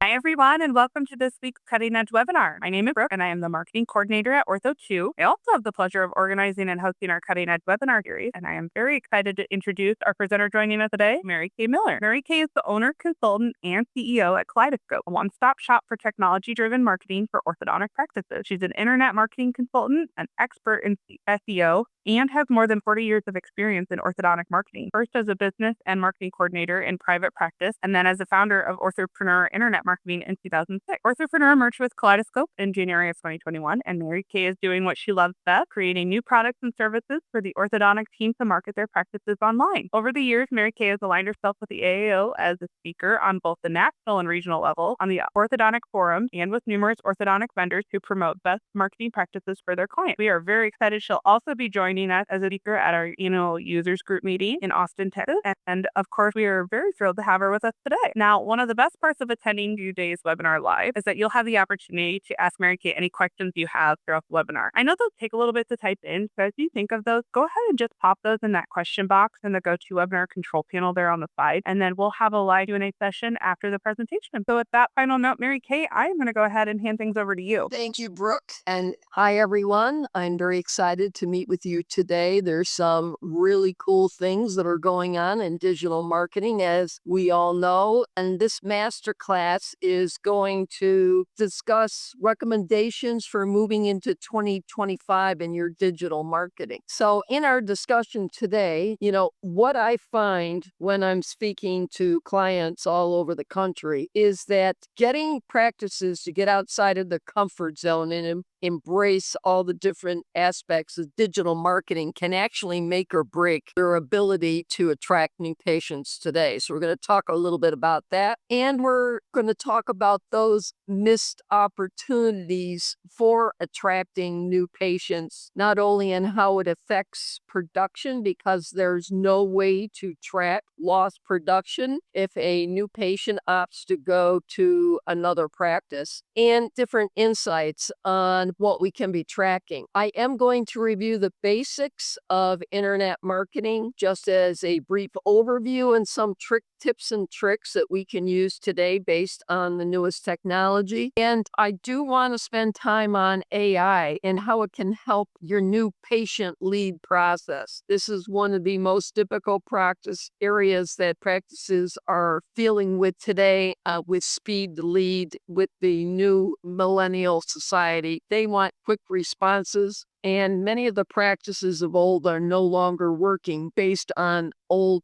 Hi, everyone, and welcome to this week's Cutting Edge webinar. My name is Brooke, and I am the marketing coordinator at Ortho2. I also have the pleasure of organizing and hosting our Cutting Edge webinar series, and I am very excited to introduce our presenter joining us today, Mary Kay Miller. Mary Kay is the owner, consultant, and CEO at Kaleidoscope, a one-stop shop for technology-driven marketing for orthodontic practices. She's an internet marketing consultant, an expert in SEO, and has more than 40 years of experience in orthodontic marketing, first as a business and marketing coordinator in private practice, and then as the founder of Orthopreneur Internet Marketing in 2006. Orthopreneur merged with Kaleidoscope in January of 2021, and Mary Kay is doing what she loves best, creating new products and services for the orthodontic team to market their practices online. Over the years, Mary Kay has aligned herself with the AAO as a speaker on both the national and regional level, on the orthodontic forum, and with numerous orthodontic vendors who promote best marketing practices for their clients. We are very excited she'll also be joining us as a speaker at our annual users group meeting in Austin, Texas. And of course, we are very thrilled to have her with us today. Now, one of the best parts of attending today's webinar live is that you'll have the opportunity to ask Mary Kay any questions you have throughout the webinar. I know they'll take a little bit to type in, so if you think of those, go ahead and just pop those in that question box in the GoToWebinar control panel there on the side, and then we'll have a live Q&A session after the presentation. So with that final note, Mary Kay, I am going to go ahead and hand things over to you. Thank you, Brooke. And hi, everyone. I'm very excited to meet with you today. There's some really cool things that are going on in digital marketing, as we all know. And this masterclass is going to discuss recommendations for moving into 2025 in your digital marketing. So in our discussion today, what I find when I'm speaking to clients all over the country is that getting practices to get outside of the comfort zone and embrace all the different aspects of digital marketing can actually make or break their ability to attract new patients today. So we're going to talk a little bit about that. And we're going to talk about those missed opportunities for attracting new patients, not only in how it affects production, because there's no way to track lost production if a new patient opts to go to another practice, and different insights on what we can be tracking. I am going to review the basics of internet marketing just as a brief overview and some tips and tricks that we can use today based on the newest technology. And I do want to spend time on AI and how it can help your new patient lead process. This is one of the most difficult practice areas that practices are dealing with today with speed to lead with the new millennial society. They want quick responses, and many of the practices of old are no longer working based on old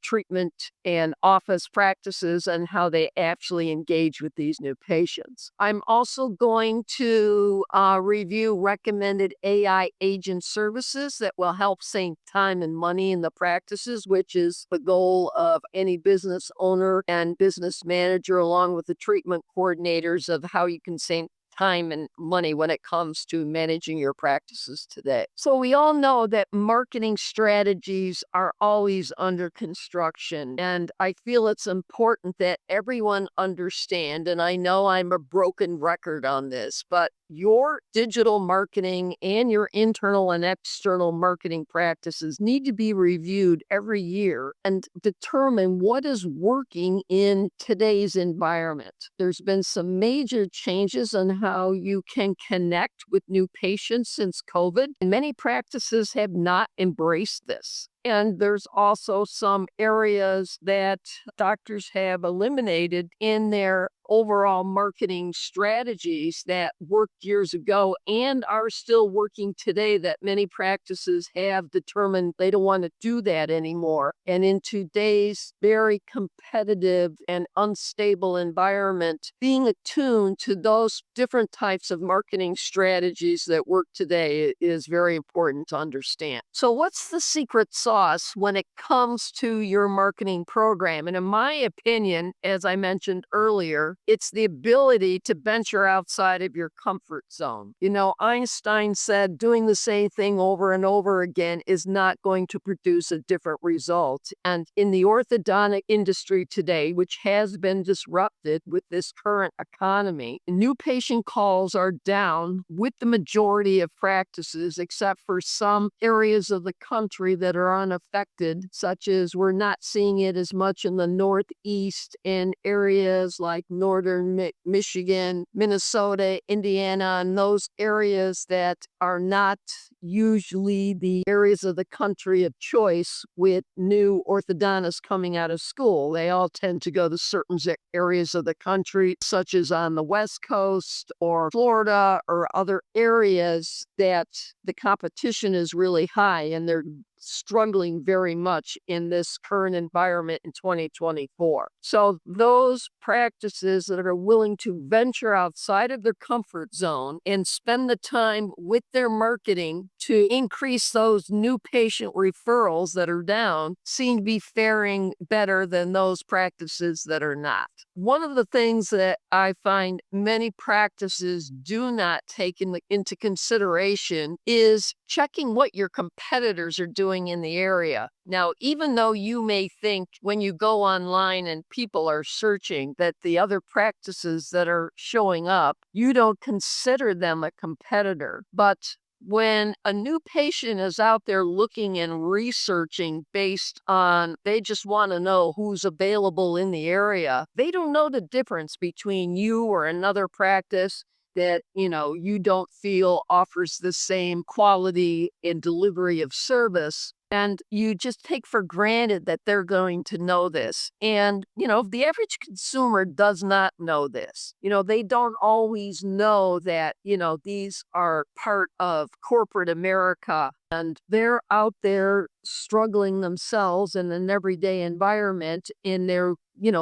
treatment and office practices and how they actually engage with these new patients. I'm also going to review recommended AI agent services that will help save time and money in the practices, which is the goal of any business owner and business manager, along with the treatment coordinators, of how you can save time and money when it comes to managing your practices today. So we all know that marketing strategies are always under construction, and I feel it's important that everyone understand, and I know I'm a broken record on this, but your digital marketing and your internal and external marketing practices need to be reviewed every year and determine what is working in today's environment. There's been some major changes on how you can connect with new patients since COVID, and many practices have not embraced this. And there's also some areas that doctors have eliminated in their overall marketing strategies that worked years ago and are still working today, that many practices have determined they don't want to do that anymore. And in today's very competitive and unstable environment, being attuned to those different types of marketing strategies that work today is very important to understand. So what's the secret sauce when it comes to your marketing program? And in my opinion, as I mentioned earlier, it's the ability to venture outside of your comfort zone. Einstein said doing the same thing over and over again is not going to produce a different result. And in the orthodontic industry today, which has been disrupted with this current economy, new patient calls are down with the majority of practices, except for some areas of the country that are unaffected, such as we're not seeing it as much in the Northeast in areas like northern Michigan, Minnesota, Indiana, and those areas that are not usually the areas of the country of choice with new orthodontists coming out of school. They all tend to go to certain areas of the country, such as on the West Coast or Florida or other areas that the competition is really high and they're struggling very much in this current environment in 2024. So those practices that are willing to venture outside of their comfort zone and spend the time with their marketing to increase those new patient referrals that are down seem to be faring better than those practices that are not. One of the things that I find many practices do not take into consideration is checking what your competitors are doing in the area. Now, even though you may think when you go online and people are searching that the other practices that are showing up, you don't consider them a competitor. But when a new patient is out there looking and researching based on, they just want to know who's available in the area, they don't know the difference between you or another practice that, you don't feel offers the same quality and delivery of service. And you just take for granted that they're going to know this. And, the average consumer does not know this. They don't always know that, these are part of corporate America and they're out there struggling themselves in an everyday environment in their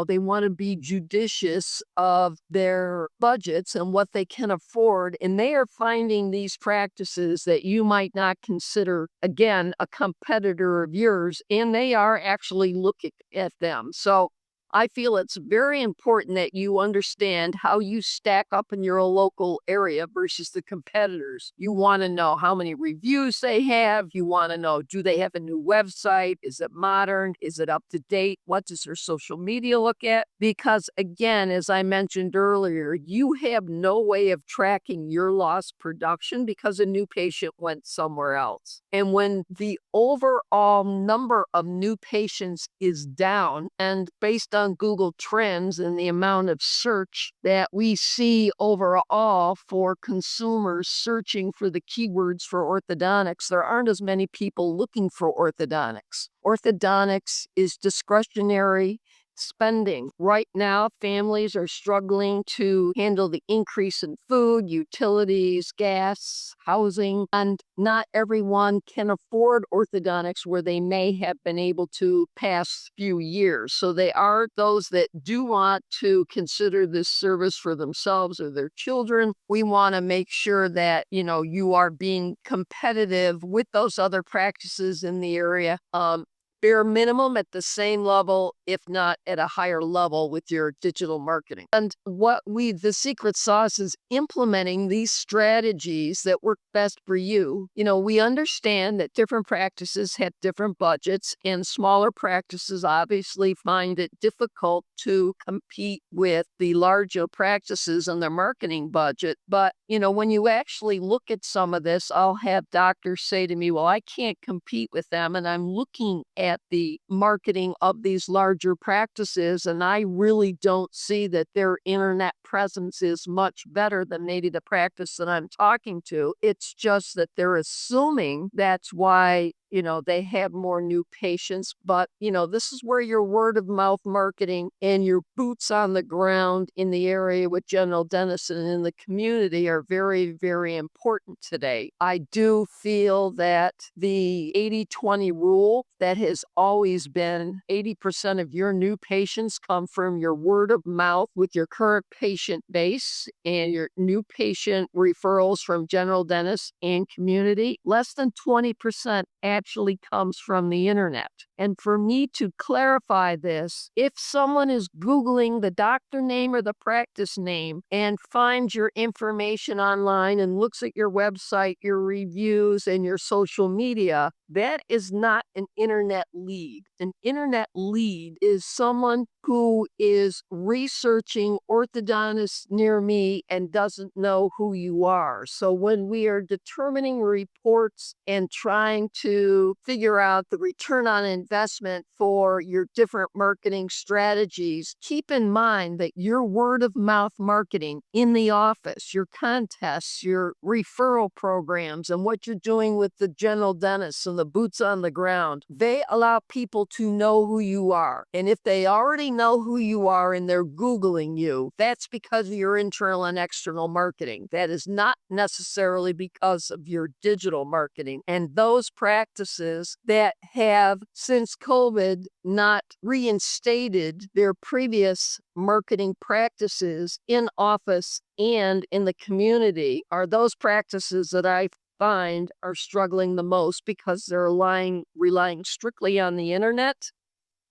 they want to be judicious of their budgets and what they can afford. And they are finding these practices that you might not consider, again, a competitor of yours, and they are actually looking at them. So I feel it's very important that you understand how you stack up in your local area versus the competitors. You want to know how many reviews they have. You want to know, do they have a new website? Is it modern? Is it up to date? What does their social media look at? Because again, as I mentioned earlier, you have no way of tracking your lost production because a new patient went somewhere else. And when the overall number of new patients is down, and based on Google Trends and the amount of search that we see overall for consumers searching for the keywords for orthodontics, there aren't as many people looking for orthodontics. Orthodontics is discretionary spending. Right now, families are struggling to handle the increase in food, utilities, gas, housing, and not everyone can afford orthodontics where they may have been able to past few years. So they are those that do want to consider this service for themselves or their children. We want to make sure that, you are being competitive with those other practices in the area. Bare minimum at the same level, if not at a higher level with your digital marketing. And the secret sauce is implementing these strategies that work best for you. We understand that different practices have different budgets, and smaller practices obviously find it difficult to compete with the larger practices on their marketing budget. But, when you actually look at some of this, I'll have doctors say to me, well, I can't compete with them. And I'm looking at the marketing of these larger practices, and I really don't see that their internet presence is much better than maybe the practice that I'm talking to. It's just that they're assuming that's why they have more new patients. But, this is where your word of mouth marketing and your boots on the ground in the area with general dentists and in the community are very, very important today. I do feel that the 80-20 rule that has always been 80% of your new patients come from your word of mouth with your current patient base and your new patient referrals from general dentists and community. Less than 20% actually comes from the internet. And for me to clarify this, if someone is Googling the doctor name or the practice name and finds your information online and looks at your website, your reviews, and your social media, that is not an internet lead. An internet lead is someone who is researching orthodontists near me and doesn't know who you are. So when we are determining reports and trying to figure out the return on investment for your different marketing strategies, keep in mind that your word of mouth marketing in the office, your contests, your referral programs, and what you're doing with the general dentists and the boots on the ground, they allow people to know who you are. And if they already know who you are and they're Googling you, that's because of your internal and external marketing. That is not necessarily because of your digital marketing. And those practices that have, since COVID, not reinstated their previous marketing practices in office and in the community are those practices that I find are struggling the most because they're relying strictly on the internet,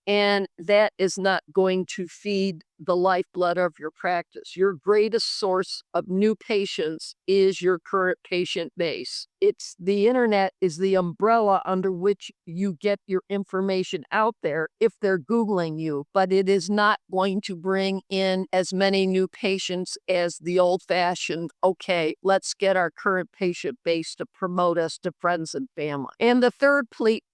and that is not going to feed the lifeblood of your practice. Your greatest source of new patients is your current patient base. It's the internet is the umbrella under which you get your information out there if they're Googling you, but it is not going to bring in as many new patients as the old-fashioned, okay, let's get our current patient base to promote us to friends and family. And the third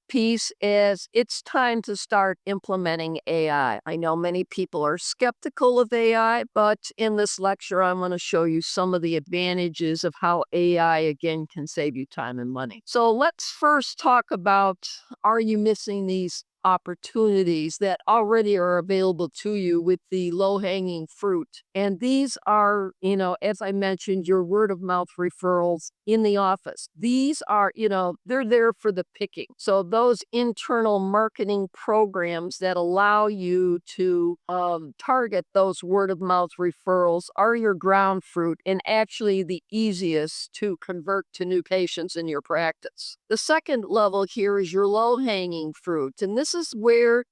piece is it's time to start implementing AI. I know many people are skeptical of AI, but in this lecture, I'm going to show you some of the advantages of how AI, again, can save you time and money. So let's first talk about, are you missing these opportunities that already are available to you with the low-hanging fruit? And these are, as I mentioned, your word-of-mouth referrals in the office. These are, they're there for the picking. So those internal marketing programs that allow you to target those word-of-mouth referrals are your ground fruit and actually the easiest to convert to new patients in your practice. The second level here is your low-hanging fruit. And this is where,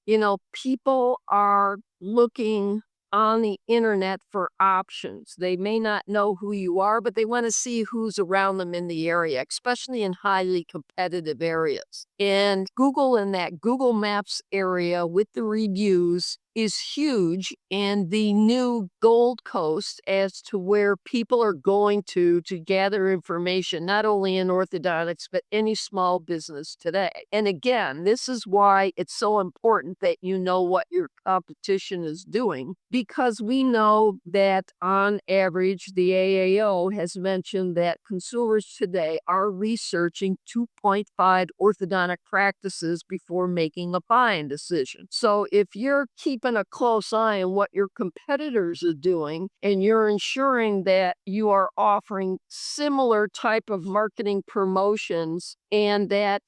people are looking on the internet for options. They may not know who you are, but they want to see who's around them in the area, especially in highly competitive areas. And Google, in that Google Maps area with the reviews, is huge and the new Gold Coast as to where people are going to gather information, not only in orthodontics, but any small business today. And again, this is why it's so important that you know what your competition is doing, because we know that on average, the AAO has mentioned that consumers today are researching 2.5 orthodontic practices before making a buying decision. So if you're keeping a close eye on what your competitors are doing and you're ensuring that you are offering similar type of marketing promotions and that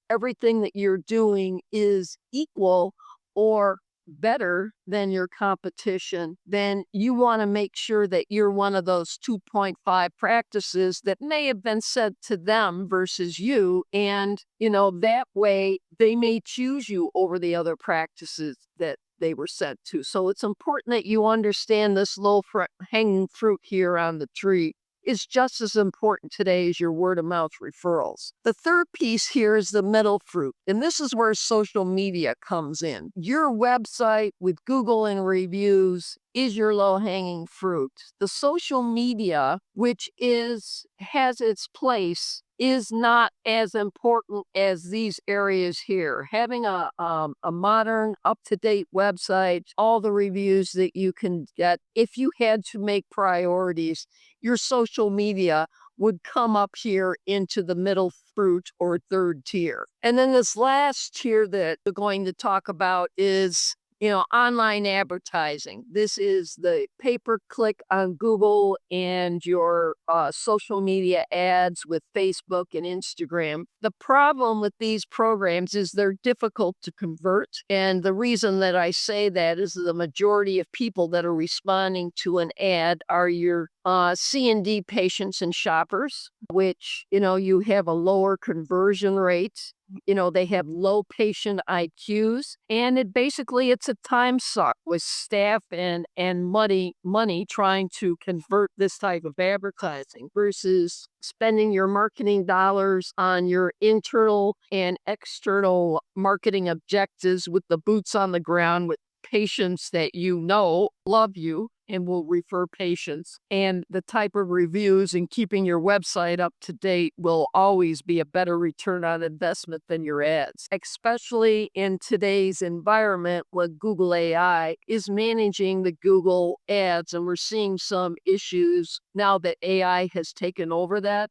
everything that you're doing is equal or better than your competition, then you want to make sure that you're one of those 2.5 practices that may have been said to them versus you. And, that way they may choose you over the other practices that they were sent to. So it's important that you understand this low-hanging fruit here on the tree is just as important today as your word-of-mouth referrals. The third piece here is the middle fruit, and this is where social media comes in. Your website with Google and reviews is your low-hanging fruit. The social media, which has its place, is not as important as these areas here. Having a modern, up-to-date website, all the reviews that you can get, if you had to make priorities, your social media would come up here into the middle fruit or third tier. And then this last tier that we're going to talk about is online advertising. This is the pay-per-click on Google and your social media ads with Facebook and Instagram. The problem with these programs is they're difficult to convert. And the reason that I say that is the majority of people that are responding to an ad are your C&D patients and shoppers, which, you have a lower conversion rate. They have low patient IQs, and it's a time suck with staff and money trying to convert this type of advertising versus spending your marketing dollars on your internal and external marketing objectives with the boots on the ground with patients that you know love you and will refer patients. And the type of reviews and keeping your website up to date will always be a better return on investment than your ads, especially in today's environment when Google AI is managing the Google ads. And we're seeing some issues now that AI has taken over that,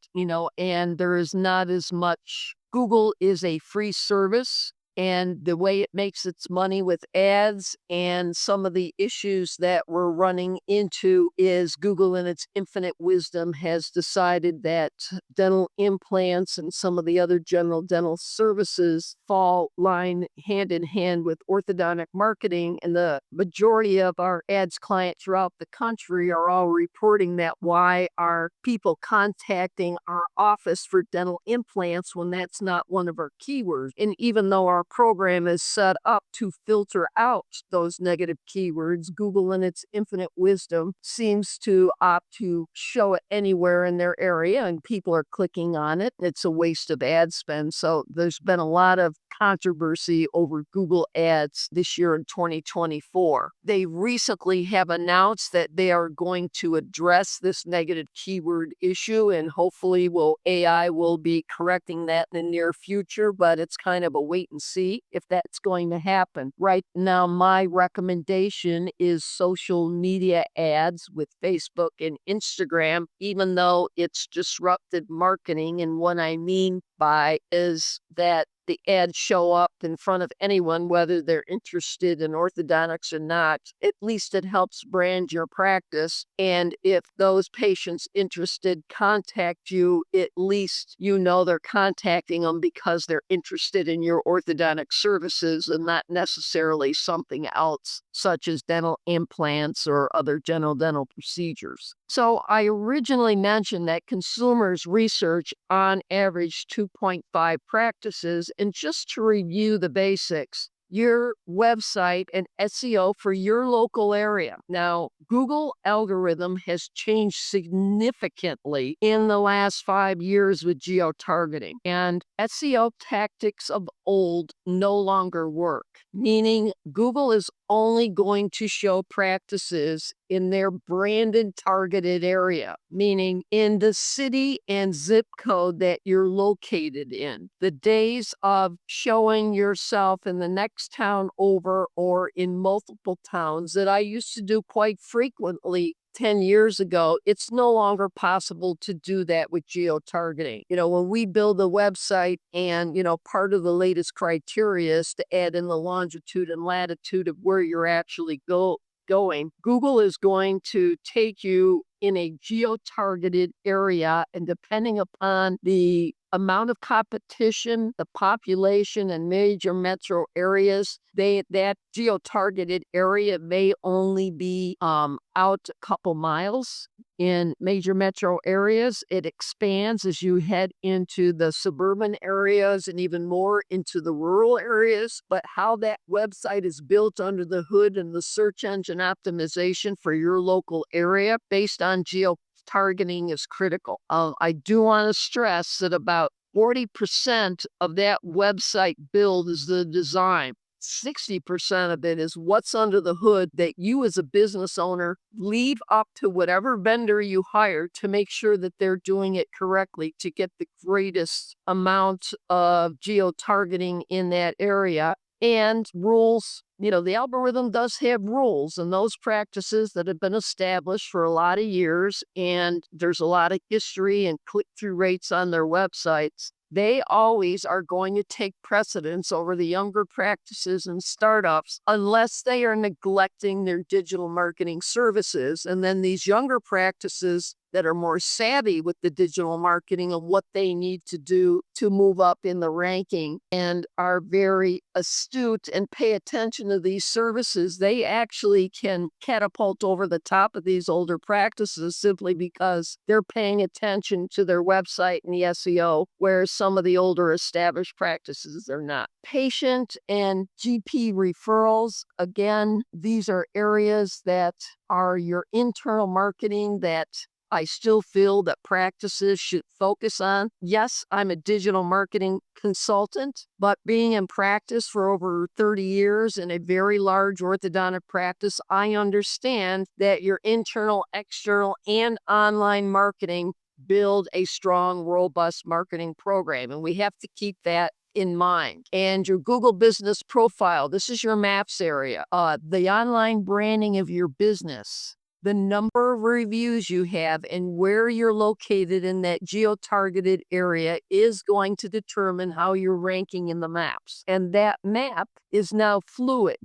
and there is not as much. Google is a free service, and the way it makes its money with ads and some of the issues that we're running into is Google, in its infinite wisdom, has decided that dental implants and some of the other general dental services fall line hand in hand with orthodontic marketing. And the majority of our ads clients throughout the country are all reporting that why are people contacting our office for dental implants when that's not one of our keywords. And even though our program is set up to filter out those negative keywords, Google, in its infinite wisdom, seems to opt to show it anywhere in their area, and people are clicking on it. It's a waste of ad spend. So there's been a lot of controversy over Google Ads this year in 2024. They recently have announced that they are going to address this negative keyword issue, and hopefully AI will be correcting that in the near future, but it's kind of a wait and see if that's going to happen. Right now, my recommendation is social media ads with Facebook and Instagram, even though it's disrupted marketing. And what I mean by is that the ads show up in front of anyone, whether they're interested in orthodontics or not. At least it helps brand your practice. And if those patients interested contact you, at least you know they're contacting them because they're interested in your orthodontic services and not necessarily something else, such as dental implants or other general dental procedures. So I originally mentioned that consumers research on average 2.5 practices. And just to review the basics, your website and SEO for your local area. Now, Google algorithm has changed significantly in the last 5 years with geo-targeting, and SEO tactics of old no longer work, meaning Google is only going to show practices in their branded targeted area, meaning in the city and zip code that you're located in. The days of showing yourself in the next town over or in multiple towns that I used to do quite frequently 10 years ago, it's no longer possible to do that with geo-targeting. When we build a website and, part of the latest criteria is to add in the longitude and latitude of where you're actually going, Google is going to take you in a geo-targeted area, and depending upon the amount of competition, the population, and major metro areas, that geo-targeted area may only be out a couple miles. In major metro areas, it expands as you head into the suburban areas and even more into the rural areas. But how that website is built under the hood and the search engine optimization for your local area based on geo-targeting is critical. I do want to stress that about 40% of that website build is the design. 60% of it is what's under the hood that you as a business owner leave up to whatever vendor you hire to make sure that they're doing it correctly to get the greatest amount of geo-targeting in that area. And rules, the algorithm does have rules, and those practices that have been established for a lot of years, and there's a lot of history and click-through rates on their websites, they always are going to take precedence over the younger practices and startups unless they are neglecting their digital marketing services. And then these younger practices that are more savvy with the digital marketing and what they need to do to move up in the ranking and are very astute and pay attention to these services, they actually can catapult over the top of these older practices simply because they're paying attention to their website and the SEO, whereas some of the older established practices are not. Patient and GP referrals, again, these are areas that are your internal marketing that I still feel that practices should focus on. Yes, I'm a digital marketing consultant, but being in practice for over 30 years in a very large orthodontic practice, I understand that your internal, external, and online marketing build a strong, robust marketing program. And we have to keep that in mind. And your Google business profile, this is your maps area, the online branding of your business, the number of reviews you have, and where you're located in that geo-targeted area is going to determine how you're ranking in the maps. And that map is now fluid.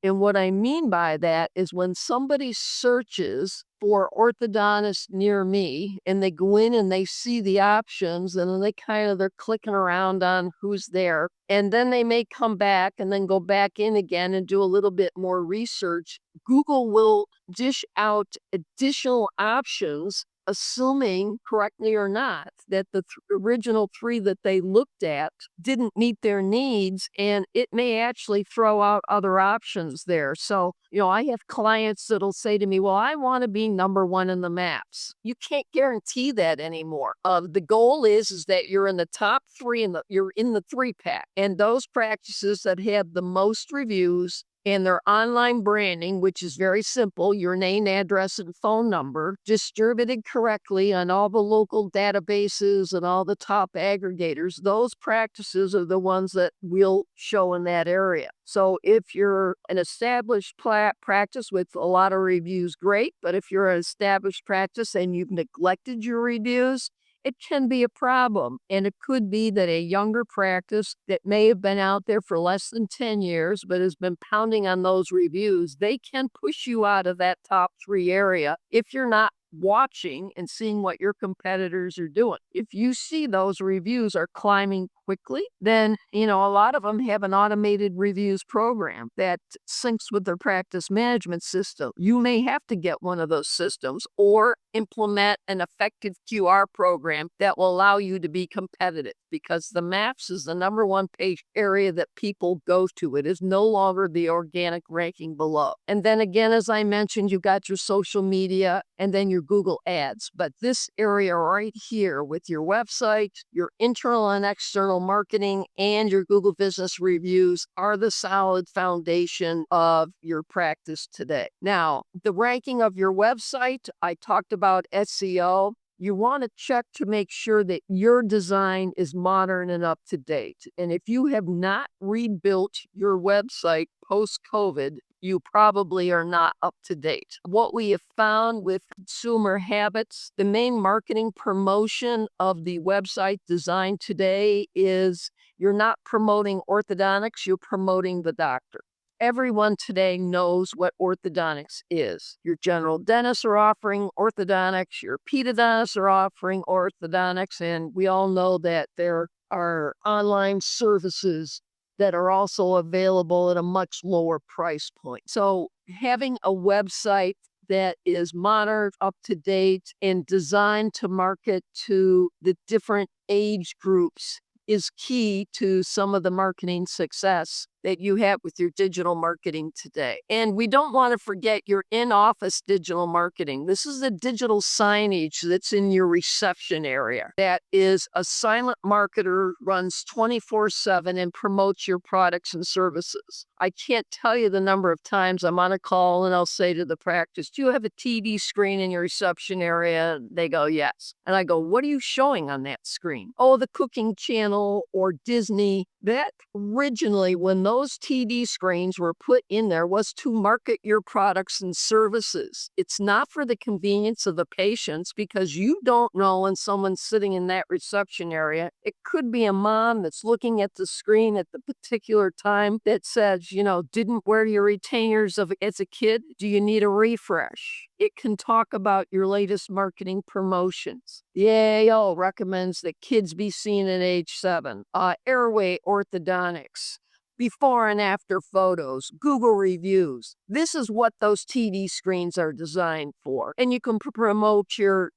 And what I mean by that is when somebody searches for orthodontist near me and they go in and they see the options and then they're clicking around on who's there. And then they may come back and then go back in again and do a little bit more research. Google will dish out additional options, assuming, correctly or not, that the original three that they looked at didn't meet their needs, and it may actually throw out other options there. So, I have clients that'll say to me, well, I want to be number one in the maps. You can't guarantee that anymore. The goal is that you're in the top three, and you're in the 3-pack. And those practices that have the most reviews and their online branding, which is very simple, your name, address, and phone number, distributed correctly on all the local databases and all the top aggregators, those practices are the ones that will show in that area. So if you're an established practice with a lot of reviews, great. But if you're an established practice and you've neglected your reviews, it can be a problem. And it could be that a younger practice that may have been out there for less than 10 years, but has been pounding on those reviews, they can push you out of that top 3 area if you're not watching and seeing what your competitors are doing. If you see those reviews are climbing quickly, then, a lot of them have an automated reviews program that syncs with their practice management system. You may have to get one of those systems or implement an effective QR program that will allow you to be competitive, because the maps is the number one page area that people go to. It is no longer the organic ranking below. And then again, as I mentioned, you got your social media and then your Google ads. But this area right here with your website, your internal and external marketing, and your Google business reviews are the solid foundation of your practice today. Now, the ranking of your website, I talked about SEO. You want to check to make sure that your design is modern and up to date. And if you have not rebuilt your website post-COVID, you probably are not up to date. What we have found with consumer habits, the main marketing promotion of the website design today is you're not promoting orthodontics, you're promoting the doctor. Everyone today knows what orthodontics is. Your general dentists are offering orthodontics, your pedodontists are offering orthodontics, and we all know that there are online services that are also available at a much lower price point. So having a website that is modern, up to date, and designed to market to the different age groups is key to some of the marketing success that you have with your digital marketing today. And we don't want to forget your in-office digital marketing. This is the digital signage that's in your reception area. That is a silent marketer, runs 24/7 and promotes your products and services. I can't tell you the number of times I'm on a call and I'll say to the practice, do you have a TV screen in your reception area? They go, yes. And I go, what are you showing on that screen? Oh, the cooking channel or Disney. That originally, when those TV screens were put in there, was to market your products and services. It's not for the convenience of the patients, because you don't know when someone's sitting in that reception area. It could be a mom that's looking at the screen at the particular time that says, didn't wear your retainers as a kid. Do you need a refresh? It can talk about your latest marketing promotions. The AAO recommends that kids be seen at age 7. Airway orthodontics. before and after photos, Google reviews. This is what those TV screens are designed for. And you can promote your,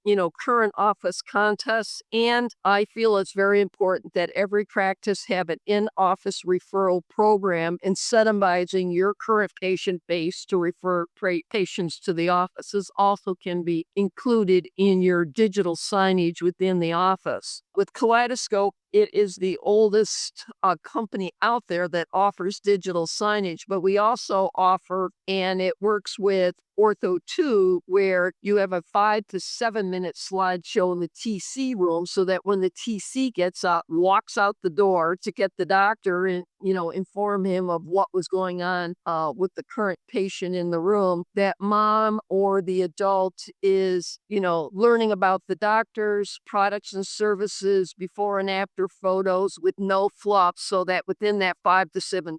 current office contests. And I feel it's very important that every practice have an in-office referral program incentivizing your current patient base to refer patients to the offices also can be included in your digital signage within the office. With Kaleidoscope, it is the oldest company out there that offers digital signage, but we also offer, and it works with Ortho2, where you have a 5 to 7 minute slideshow in the TC room so that when the TC walks out the door to get the doctor and, inform him of what was going on with the current patient in the room, that mom or the adult is, learning about the doctors, products and services, before and after photos with no fluff, so that within that 5 to 7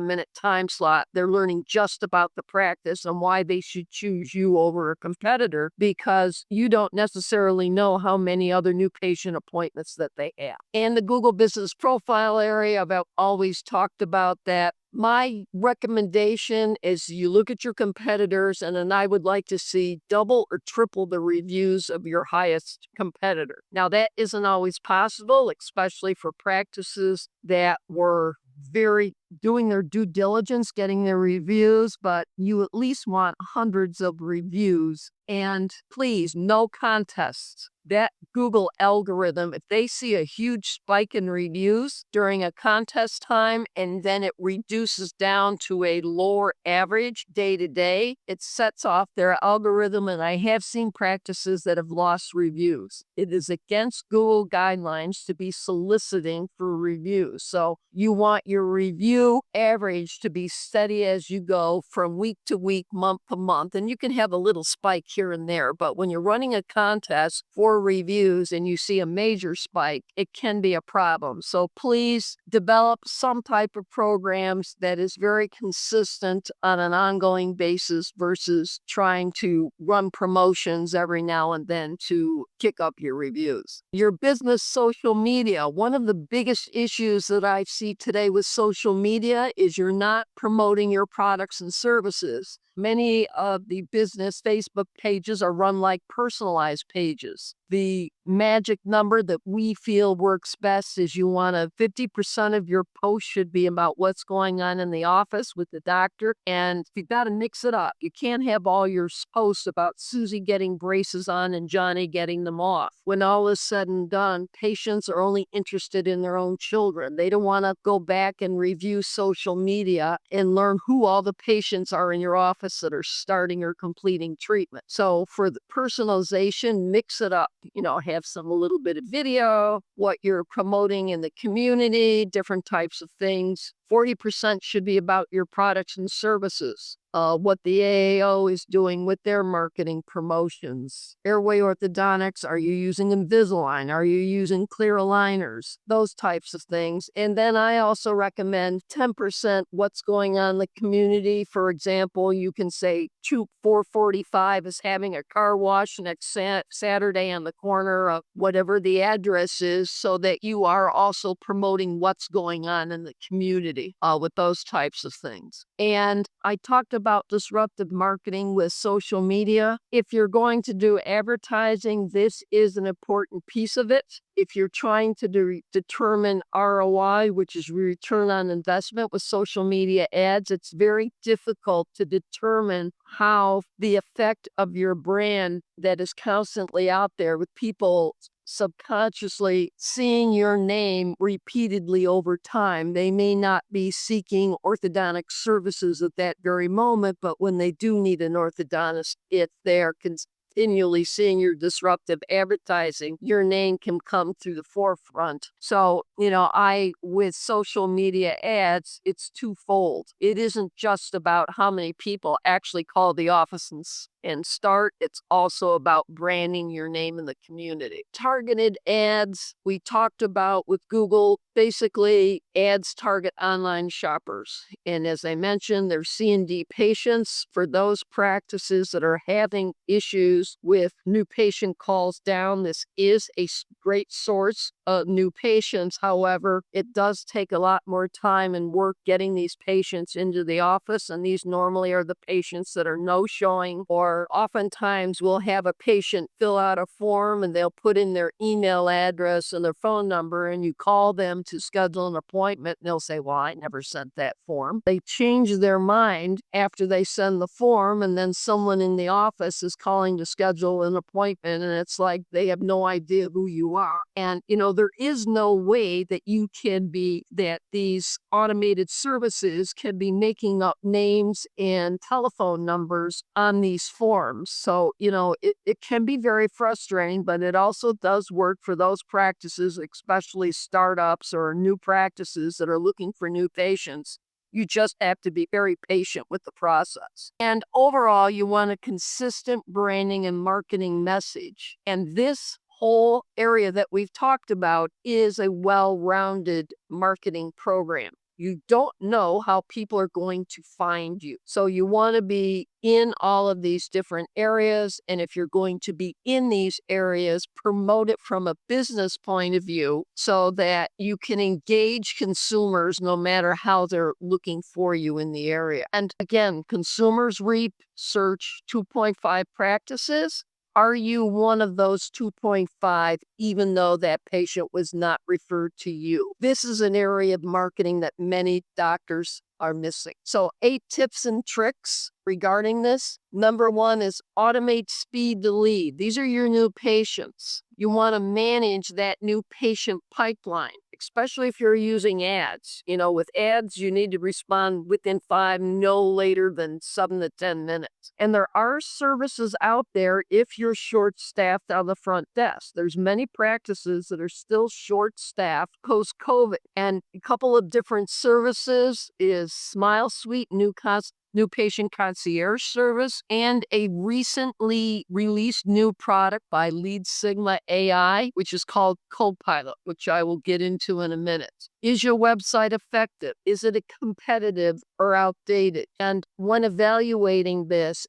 minute time slot, they're learning just about the practice and why they should choose you over a competitor, because you don't necessarily know how many other new patient appointments that they have. And the Google Business Profile area, I've always talked about that. My recommendation is you look at your competitors, and then I would like to see double or triple the reviews of your highest competitor. Now, that isn't always possible, especially for practices that were very doing their due diligence, getting their reviews, but you at least want hundreds of reviews. And please, no contests. That Google algorithm, if they see a huge spike in reviews during a contest time and then it reduces down to a lower average day to day, it sets off their algorithm. And I have seen practices that have lost reviews. It is against Google guidelines to be soliciting for reviews. So you want your review average to be steady as you go from week to week, month to month. And you can have a little spike here and there, but when you're running a contest for reviews and you see a major spike, it can be a problem. So please develop some type of programs that is very consistent on an ongoing basis versus trying to run promotions every now and then to kick up your reviews. Your business social media. One of the biggest issues that I see today with social media is you're not promoting your products and services. Many of the business Facebook pages are run like personalized pages. The magic number that we feel works best is you want 50% of your post should be about what's going on in the office with the doctor. And you've got to mix it up. You can't have all your posts about Susie getting braces on and Johnny getting them off. When all is said and done, patients are only interested in their own children. They don't want to go back and review social media and learn who all the patients are in your office that are starting or completing treatment. So for the personalization, mix it up. Have a little bit of video, what you're promoting in the community, different types of things. 40% should be about your products and services. What the AAO is doing with their marketing promotions. Airway orthodontics, are you using Invisalign? Are you using clear aligners? Those types of things. And then I also recommend 10% what's going on in the community. For example, you can say 445 is having a car wash next Saturday on the corner of whatever the address is, so that you are also promoting what's going on in the community with those types of things. And I talked about disruptive marketing with social media. If you're going to do advertising, this is an important piece of it. If you're trying to determine ROI, which is return on investment with social media ads, it's very difficult to determine how the effect of your brand that is constantly out there with people subconsciously seeing your name repeatedly over time. They may not be seeking orthodontic services at that very moment, but when they do need an orthodontist, if they're continually seeing your disruptive advertising, your name can come through the forefront. So, with social media ads, it's twofold. It isn't just about how many people actually call the office and start. It's also about branding your name in the community. Targeted ads, we talked about with Google. Basically, ads target online shoppers. And as I mentioned, they're C&D patients for those practices that are having issues issues with new patient calls down. This is a great source of new patients. However, it does take a lot more time and work getting these patients into the office, and these normally are the patients that are no-showing, or oftentimes we'll have a patient fill out a form and they'll put in their email address and their phone number, and you call them to schedule an appointment and they'll say, well, I never sent that form. They change their mind after they send the form, and then someone in the office is calling to schedule an appointment, and it's like they have no idea who you are. And there is no way that that these automated services can be making up names and telephone numbers on these forms. So it can be very frustrating, but it also does work for those practices, especially startups or new practices that are looking for new patients. You just have to be very patient with the process. And overall, you want a consistent branding and marketing message. And this whole area that we've talked about is a well-rounded marketing program. You don't know how people are going to find you. So you want to be in all of these different areas. And if you're going to be in these areas, promote it from a business point of view so that you can engage consumers no matter how they're looking for you in the area. And again, consumers research 2.5 practices. Are you one of those 2.5, even though that patient was not referred to you? This is an area of marketing that many doctors are missing. So 8 tips and tricks regarding this. Number 1 is automate speed to lead. These are your new patients. You want to manage that new patient pipeline, especially if you're using ads. With ads, you need to respond within 5, no later than 7 to 10 minutes. And there are services out there if you're short-staffed on the front desk. There's many practices that are still short-staffed post-COVID. And a couple of different services is Smile Suite, new patient concierge service, and a recently released new product by Lead Sigma AI, which is called Copilot, which I will get into in a minute. Is your website effective? Is it competitive or outdated? And when evaluating this,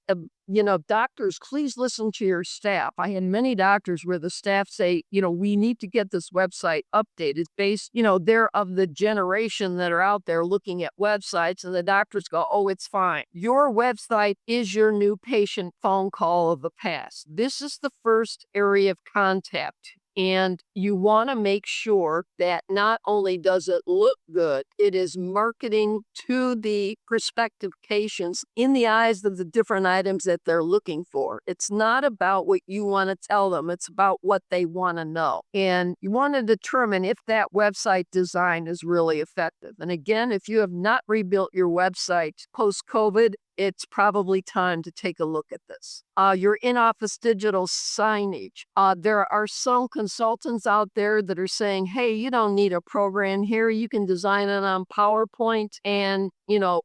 doctors, please listen to your staff. I had many doctors where the staff say, we need to get this website updated based, they're of the generation that are out there looking at websites, and the doctors go, oh, it's fine. Your website is your new patient phone call of the past. This is the first area of contact. And you want to make sure that not only does it look good, it is marketing to the prospective patients in the eyes of the different items that they're looking for. It's not about what you want to tell them. It's about what they want to know. And you want to determine if that website design is really effective. And again, if you have not rebuilt your website post-COVID, it's probably time to take a look at this. Your in-office digital signage. There are some consultants out there that are saying, hey, you don't need a program here. You can design it on PowerPoint and,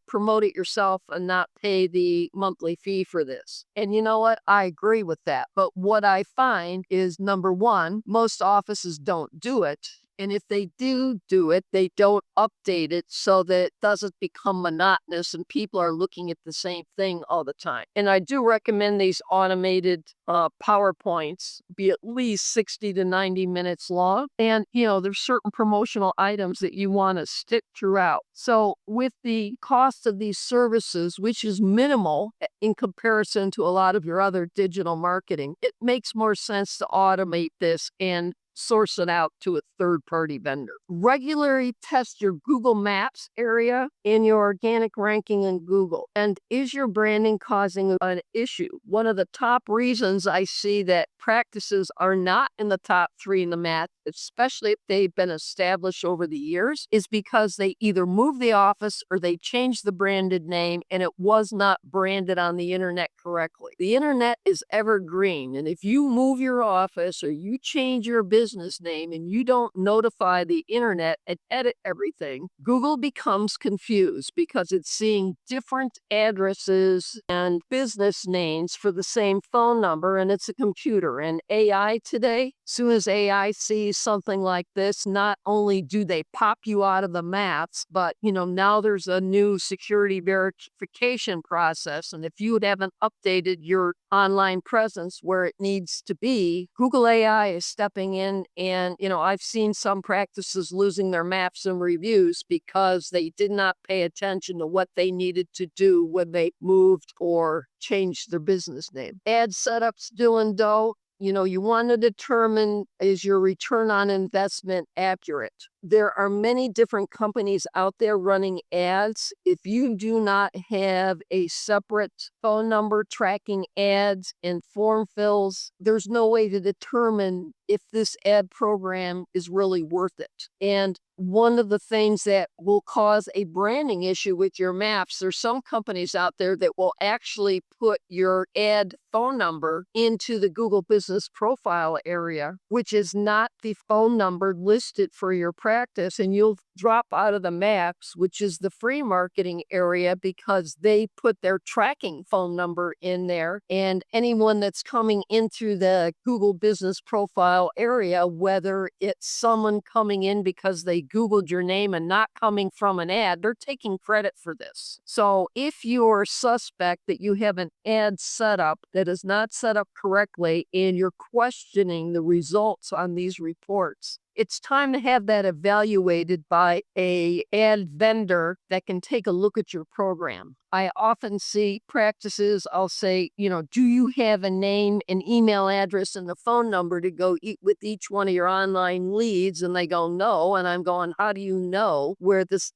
promote it yourself and not pay the monthly fee for this. And you know what? I agree with that. But what I find is, number 1, most offices don't do it. And if they do it, they don't update it so that it doesn't become monotonous and people are looking at the same thing all the time. And I do recommend these automated PowerPoints be at least 60 to 90 minutes long. And, there's certain promotional items that you want to stick throughout. So with the cost of these services, which is minimal in comparison to a lot of your other digital marketing, it makes more sense to automate this and source it out to a third-party vendor. Regularly test your Google Maps area and your organic ranking in Google. And is your branding causing an issue? One of the top reasons I see that practices are not in the top 3 in the map, especially if they've been established over the years, is because they either moved the office or they changed the branded name and it was not branded on the internet correctly. The internet is evergreen, and if you move your office or you change your business business name and you don't notify the internet and edit everything, Google becomes confused because it's seeing different addresses and business names for the same phone number, and it's a computer. And AI today, as soon as AI sees something like this, not only do they pop you out of the maps, but now there's a new security verification process. And if you haven't updated your online presence where it needs to be, Google AI is stepping in. And I've seen some practices losing their maps and reviews because they did not pay attention to what they needed to do when they moved or changed their business name. Ad setups, doing dough. You want to determine, is your return on investment accurate? There are many different companies out there running ads. If you do not have a separate phone number tracking ads and form fills, there's no way to determine if this ad program is really worth it. And one of the things that will cause a branding issue with your maps, there's some companies out there that will actually put your ad phone number into the Google Business Profile area, which is not the phone number listed for your practice, and you'll drop out of the maps, which is the free marketing area, because they put their tracking phone number in there. And anyone that's coming into the Google Business Profile area, whether it's someone coming in because they Googled your name and not coming from an ad, they're taking credit for this. So if you're suspect that you have an ad set up that is not set up correctly and you're questioning the results on these reports, it's time to have that evaluated by an ad vendor that can take a look at your program. I often see practices, I'll say, do you have a name, an email address, and a phone number to go with each one of your online leads? And they go, no. And I'm going, how do you know where this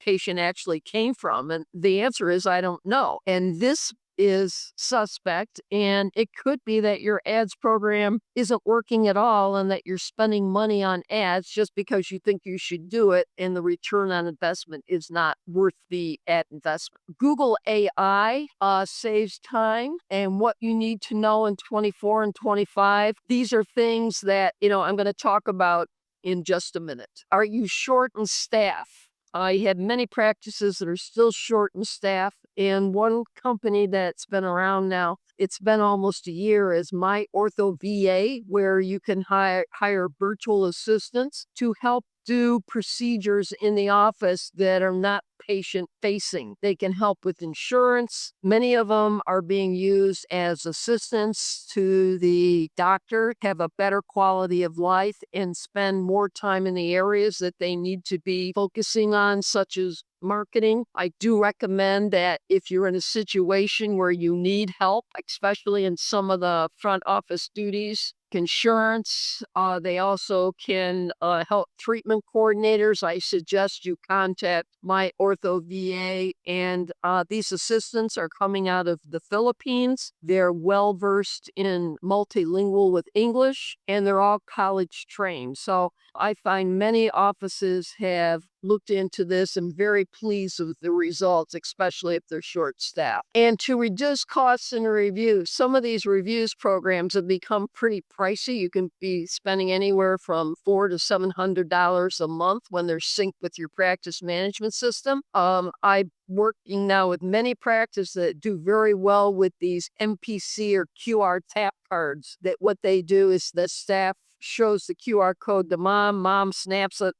patient actually came from? And the answer is, I don't know. And this is suspect, and it could be that your ads program isn't working at all and that you're spending money on ads just because you think you should do it, and the return on investment is not worth the ad investment. Google AI saves time, and what you need to know in 24 and 25. These are things that I'm going to talk about in just a minute. Are you short in staff? I have many practices that are still short in staff, and one company that's been around now, it's been almost a year, is My Ortho VA, where you can hire virtual assistants to help do procedures in the office that are not patient facing. They can help with insurance. Many of them are being used as assistants to the doctor, have a better quality of life, and spend more time in the areas that they need to be focusing on, such as marketing. I do recommend that if you're in a situation where you need help, especially in some of the front office duties, insurance, they also can help treatment coordinators. I suggest you contact My Ortho VA, and these assistants are coming out of the Philippines. They're well versed in multilingual with English, and they're all college trained. So I find many offices have looked into this and very pleased with the results, especially if they're short-staffed. And to reduce costs in reviews, some of these reviews programs have become pretty pricey. You can be spending anywhere from $400 to $700 a month when they're synced with your practice management system. I'm working now with many practices that do very well with these MPC or QR tap cards, that what they do is the staff shows the QR code to mom snaps a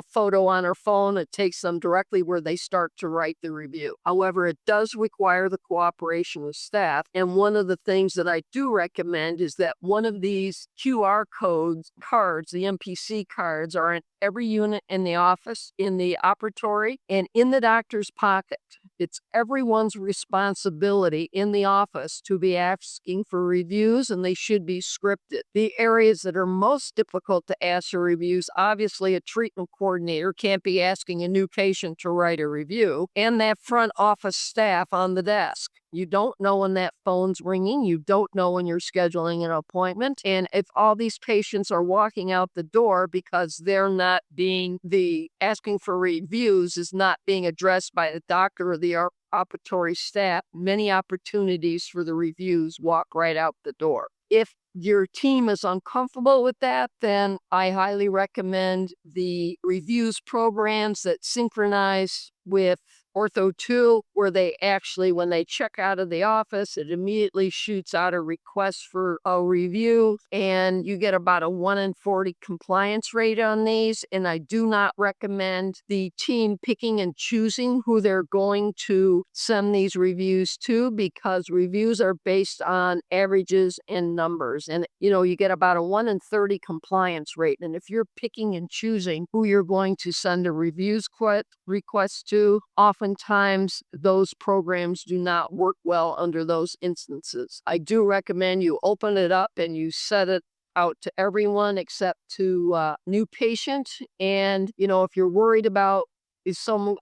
photo on her phone. It takes them directly where they start to write the review. However, it does require the cooperation of staff, and one of the things that I do recommend is that one of these QR cards, the MPC cards, are in every unit in the office, in the operatory, and in the doctor's pocket. It's everyone's responsibility in the office to be asking for reviews, and they should be scripted. The areas that are most difficult to ask for reviews, obviously a treatment coordinator can't be asking a new patient to write a review, and that front office staff on the desk. You don't know when that phone's ringing. You don't know when you're scheduling an appointment. And if all these patients are walking out the door because they're not asking for reviews is not being addressed by the doctor or the operatory staff, many opportunities for the reviews walk right out the door. If your team is uncomfortable with that, then I highly recommend the reviews programs that synchronize with Ortho2, where they actually, when they check out of the office, it immediately shoots out a request for a review, and you get about a 1 in 40 compliance rate on these. And I do not recommend the team picking and choosing who they're going to send these reviews to, because reviews are based on averages and numbers. And, you get about a 1 in 30 compliance rate. And if you're picking and choosing who you're going to send a reviews request to, oftentimes those programs do not work well under those instances. I do recommend you open it up and you set it out to everyone except to new patients. And, if you're worried about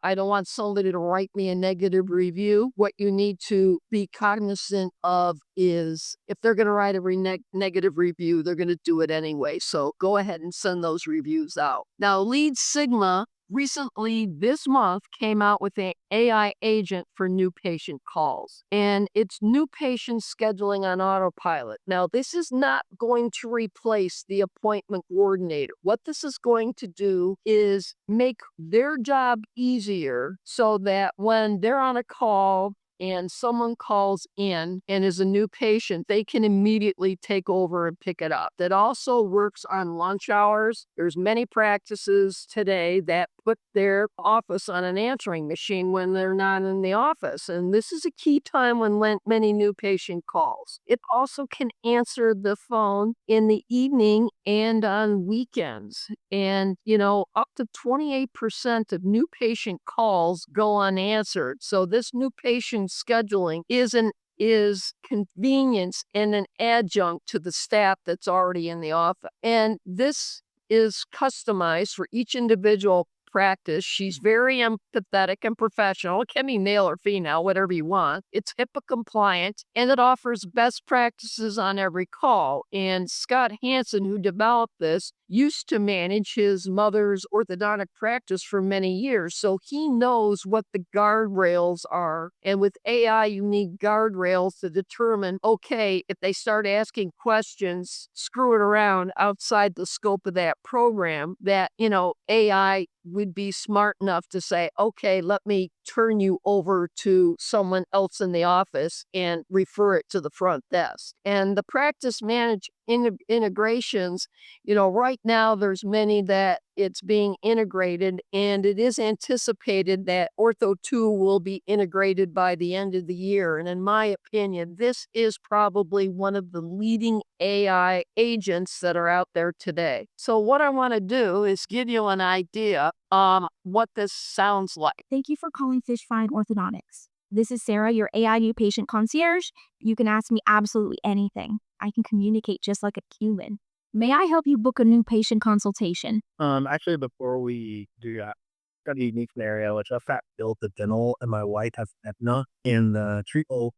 I don't want somebody to write me a negative review. What you need to be cognizant of is if they're going to write a negative review, they're going to do it anyway. So go ahead and send those reviews out. Now, Lead Sigma recently this month came out with an AI agent for new patient calls, and it's new patient scheduling on autopilot. Now, this is not going to replace the appointment coordinator. What this is going to do is make their job easier so that when they're on a call and someone calls in and is a new patient, they can immediately take over and pick it up. That also works on lunch hours. There's many practices today that put their office on an answering machine when they're not in the office. And this is a key time when many new patient calls. It also can answer the phone in the evening and on weekends. And, up to 28% of new patient calls go unanswered. So this new patient scheduling is convenience and an adjunct to the staff that's already in the office. And this is customized for each individual practice. She's very empathetic and professional. It can be male or female, whatever you want. It's HIPAA compliant, and it offers best practices on every call. And Scott Hansen, who developed this, used to manage his mother's orthodontic practice for many years. So he knows what the guardrails are. And with AI, you need guardrails to determine, okay, if they start asking questions, screw it around outside the scope of that program, that, AI would be smart enough to say, okay, let me turn you over to someone else in the office and refer it to the front desk. And the practice manage integrations, right now there's many that it's being integrated, and it is anticipated that Ortho2 will be integrated by the end of the year. And in my opinion, this is probably one of the leading AI agents that are out there today. So what I want to do is give you an idea what this sounds like. Thank you for calling Fish Fine Orthodontics. This is Sarah, your AI new patient concierge. You can ask me absolutely anything. I can communicate just like a human. May I help you book a new patient consultation? Actually, before we do that, got a unique scenario. It's a fat built the dental, and my wife has Aetna, and the treatment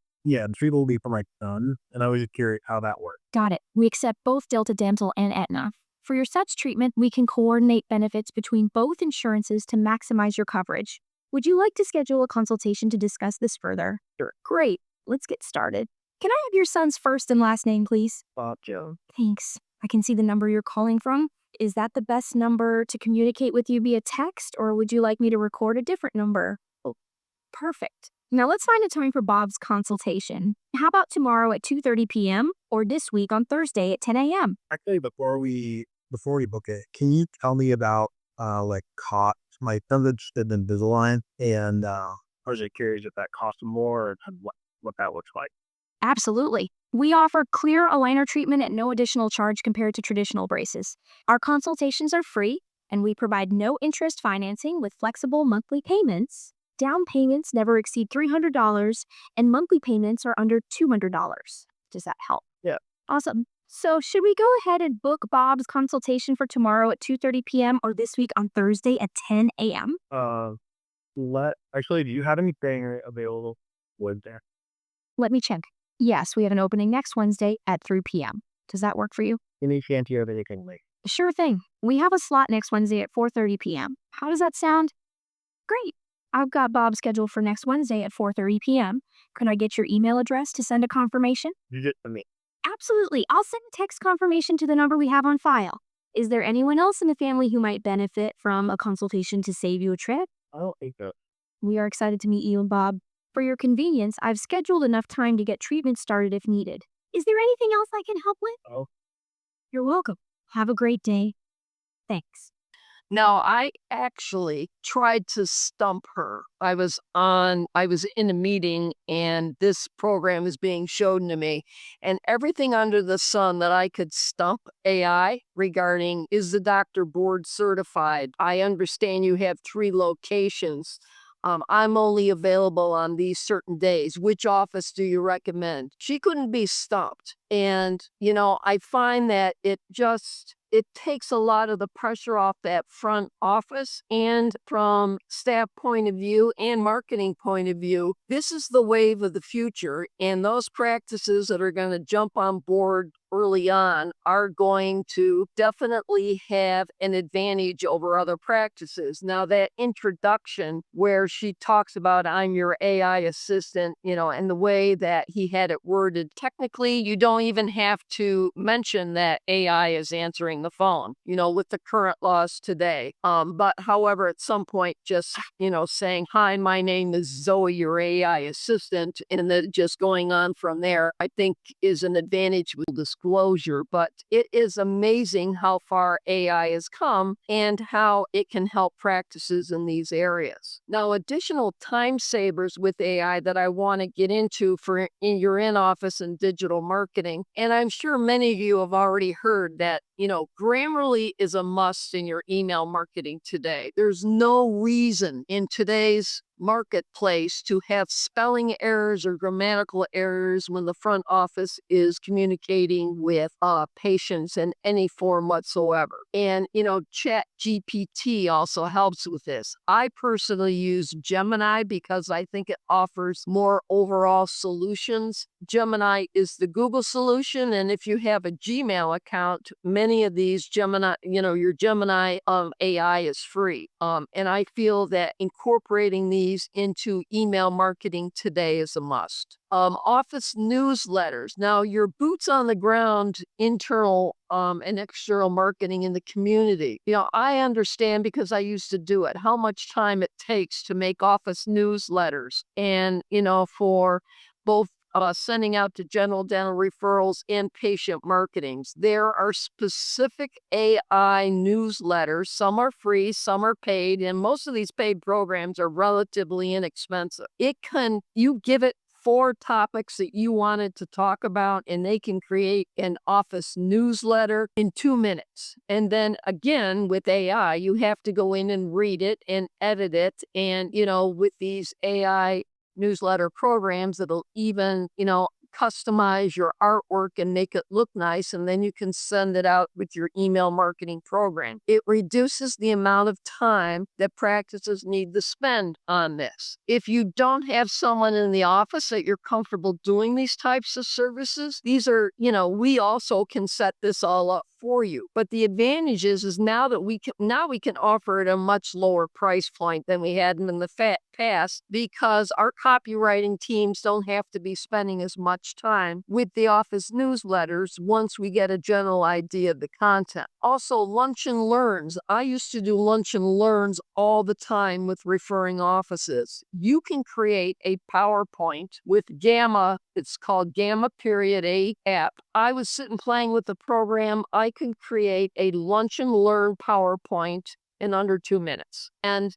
will be for my son. And I was just curious how that works. Got it. We accept both Delta Dental and Aetna. For your such treatment, we can coordinate benefits between both insurances to maximize your coverage. Would you like to schedule a consultation to discuss this further? Sure. Great. Let's get started. Can I have your son's first and last name, please? Bob Jones. Thanks. I can see the number you're calling from. Is that the best number to communicate with you via text, or would you like me to record a different number? Oh. Perfect. Now let's find a time for Bob's consultation. How about tomorrow at 2:30 p.m. or this week on Thursday at 10 a.m.? Actually, before we book it, can you tell me about cost? My son's interested in Invisalign, and I was just curious if that costs more and what that looks like. Absolutely. We offer clear aligner treatment at no additional charge compared to traditional braces. Our consultations are free, and we provide no interest financing with flexible monthly payments. Down payments never exceed $300, and monthly payments are under $200. Does that help? Yeah. Awesome. So should we go ahead and book Bob's consultation for tomorrow at 2:30 p.m. or this week on Thursday at 10 a.m.? Actually, do you have anything available Wednesday? Let me check. Yes, we have an opening next Wednesday at 3 p.m. Does that work for you? Any chance you have anything late? Sure thing. We have a slot next Wednesday at 4:30 p.m. How does that sound? Great. I've got Bob scheduled for next Wednesday at 4:30 p.m. Can I get your email address to send a confirmation? You just for me. Absolutely. I'll send a text confirmation to the number we have on file. Is there anyone else in the family who might benefit from a consultation to save you a trip? I don't think that. We are excited to meet you and Bob. For your convenience, I've scheduled enough time to get treatment started if needed. Is there anything else I can help with? Oh. You're welcome. Have a great day. Thanks. Now, I actually tried to stump her. I was in a meeting and this program is being shown to me, and everything under the sun that I could stump AI regarding, is the doctor board certified? I understand you have 3 locations. I'm only available on these certain days. Which office do you recommend? She couldn't be stumped. And, I find that it takes a lot of the pressure off that front office, and from staff point of view and marketing point of view, this is the wave of the future. And those practices that are going to jump on board early on are going to definitely have an advantage over other practices. Now, that introduction where she talks about I'm your AI assistant, and the way that he had it worded, technically, you don't even have to mention that AI is answering the phone, with the current laws today. But however, at some point, just, saying, hi, my name is Zoe, your AI assistant, and then just going on from there, I think is an advantage with disclosure. But it is amazing how far AI has come and how it can help practices in these areas. Now, additional time savers with AI that I want to get into for in your in-office and digital marketing, and I'm sure many of you have already heard that, Grammarly is a must in your email marketing today. There's no reason in today's marketplace to have spelling errors or grammatical errors when the front office is communicating with patients in any form whatsoever. And, Chat GPT also helps with this. I personally use Gemini because I think it offers more overall solutions. Gemini is the Google solution, and if you have a Gmail account, many of these Gemini, your Gemini AI is free. And I feel that incorporating these into email marketing today is a must. Office newsletters. Now, your boots on the ground, internal and external marketing in the community. I understand, because I used to do it, how much time it takes to make office newsletters. And, for both sending out to general dental referrals and patient marketings. There are specific AI newsletters. Some are free, some are paid, and most of these paid programs are relatively inexpensive. You give it 4 topics that you wanted to talk about, and they can create an office newsletter in 2 minutes. And then again, with AI, you have to go in and read it and edit it. And, with these AI newsletter programs, that'll even, customize your artwork and make it look nice, and then you can send it out with your email marketing program. It reduces the amount of time that practices need to spend on this. If you don't have someone in the office that you're comfortable doing these types of services, these are, we also can set this all up for you. But the advantage is now that we can offer it at a much lower price point than we had in the past, because our copywriting teams don't have to be spending as much time with the office newsletters once we get a general idea of the content. Also, lunch and learns. I used to do lunch and learns all the time with referring offices. You can create a PowerPoint with Gamma. It's called Gamma Period A app. I was sitting playing with the program. I can create a lunch and learn PowerPoint in under 2 minutes. And,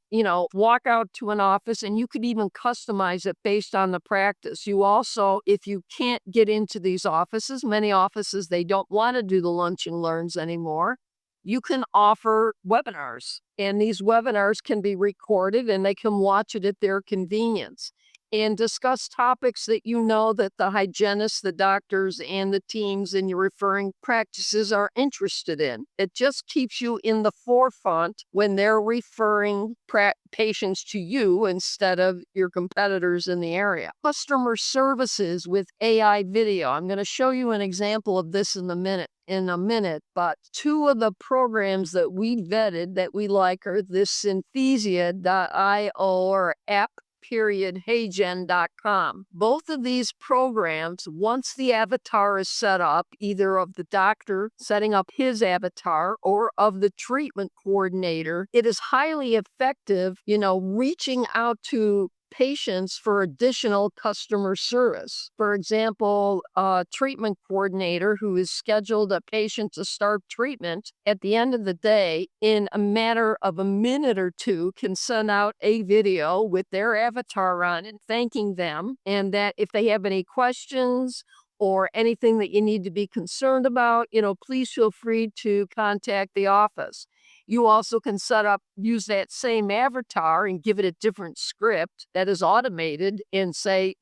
walk out to an office, and you could even customize it based on the practice. You also, if you can't get into these offices, many offices, they don't want to do the lunch and learns anymore. You can offer webinars, and these webinars can be recorded, and they can watch it at their convenience and discuss topics that that the hygienists, the doctors, and the teams in your referring practices are interested in. It just keeps you in the forefront when they're referring patients to you instead of your competitors in the area. Customer services with AI video. I'm going to show you an example of this in a minute, but 2 of the programs that we vetted that we like are this Synthesia.io or app mk.heygen.com. Both of these programs, once the avatar is set up, either of the doctor setting up his avatar or of the treatment coordinator, it is highly effective, reaching out to patients for additional customer service. For example, a treatment coordinator who has scheduled a patient to start treatment, at the end of the day, in a matter of a minute or two, can send out a video with their avatar on it, thanking them, and that if they have any questions or anything that you need to be concerned about, please feel free to contact the office. You also can use that same avatar and give it a different script that is automated and say,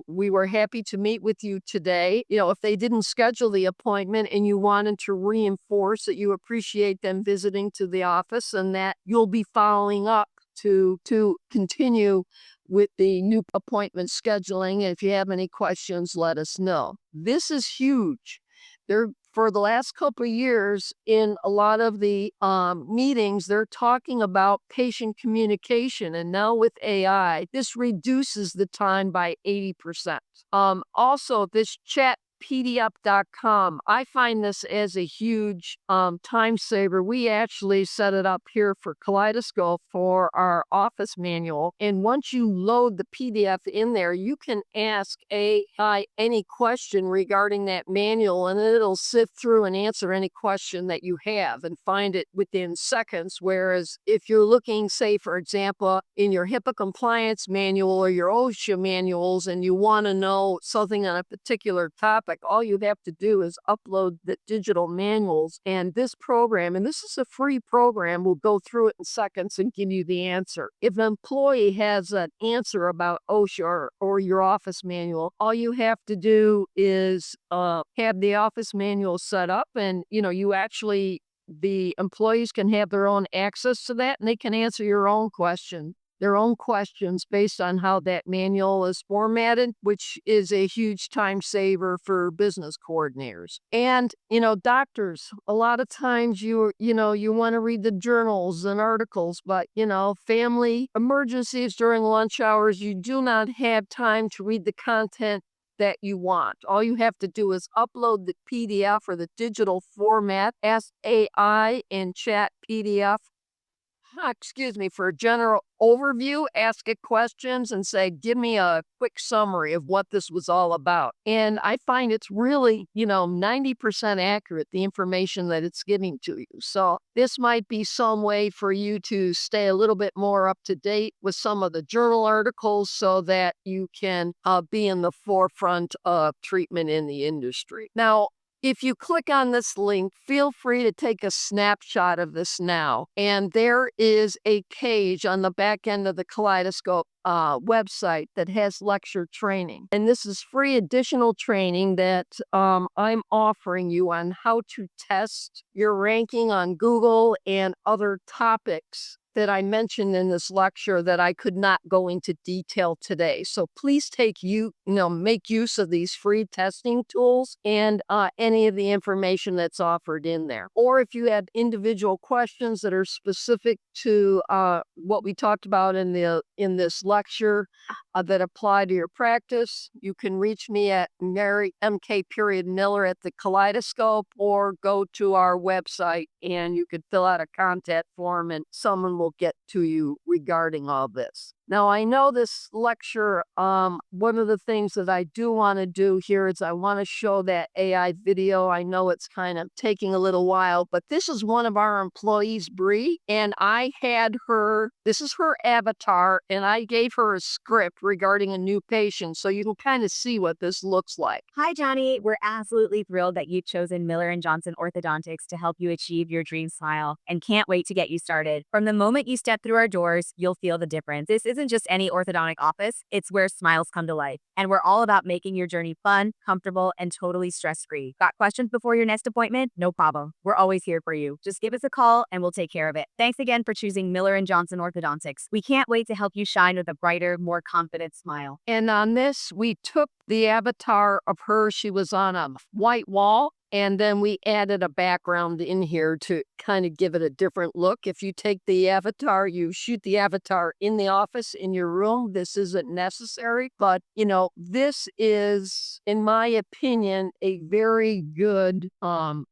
we were happy to meet with you today. If they didn't schedule the appointment and you wanted to reinforce that you appreciate them visiting to the office and that you'll be following up to continue with the new appointment scheduling. And if you have any questions, let us know. This is huge. For the last couple of years, in a lot of the meetings, they're talking about patient communication. And now with AI, this reduces the time by 80%. Also, this chatpdf.com, I find this as a huge time saver. We actually set it up here for Kaleidoscope for our office manual. And once you load the PDF in there, you can ask AI any question regarding that manual, and it'll sift through and answer any question that you have and find it within seconds. Whereas if you're looking, say, for example, in your HIPAA compliance manual or your OSHA manuals, and you want to know something on a particular topic, all you have to do is upload the digital manuals, and this program, and this is a free program, will go through it in seconds and give you the answer. If an employee has an answer about OSHA or your office manual, all you have to do is have the office manual set up, and the employees can have their own access to that, and they can answer their own questions based on how that manual is formatted, which is a huge time saver for business coordinators. And, doctors, a lot of times you want to read the journals and articles, but, family emergencies during lunch hours, you do not have time to read the content that you want. All you have to do is upload the PDF or the digital format, ask AI and chat PDF for a general overview, ask it questions, and say, give me a quick summary of what this was all about. And I find it's really, 90% accurate, the information that it's giving to you. So this might be some way for you to stay a little bit more up to date with some of the journal articles so that you can be in the forefront of treatment in the industry. Now, if you click on this link, feel free to take a snapshot of this now. And there is a page on the back end of the Kaleidoscope website that has lecture training. And this is free additional training that I'm offering you on how to test your ranking on Google and other topics that I mentioned in this lecture that I could not go into detail today. So please make use of these free testing tools and any of the information that's offered in there. Or if you have individual questions that are specific to what we talked about in this lecture that apply to your practice, you can reach me at Mary MK.Miller at the Kaleidoscope, or go to our website and you can fill out a contact form and someone will get to you regarding all this. Now, I know this lecture, one of the things that I do want to do here is I want to show that AI video. I know it's kind of taking a little while, but this is one of our employees, Bree, and this is her avatar, and I gave her a script regarding a new patient, so you can kind of see what this looks like. Hi, Johnny. We're absolutely thrilled that you've chosen Miller & Johnson Orthodontics to help you achieve your dream smile, and can't wait to get you started. From the moment you step through our doors, you'll feel the difference. This isn't just any orthodontic office, it's where smiles come to life. And we're all about making your journey fun, comfortable, and totally stress-free. Got questions before your next appointment? No problem. We're always here for you. Just give us a call and we'll take care of it. Thanks again for choosing Miller & Johnson Orthodontics. We can't wait to help you shine with a brighter, more confident smile. And on this, we took the avatar of her. She was on a white wall, And then we added a background in here to kind of give it a different look. If you take the avatar, you shoot the avatar in the office, in your room, this isn't necessary. But, this is, in my opinion, a very good,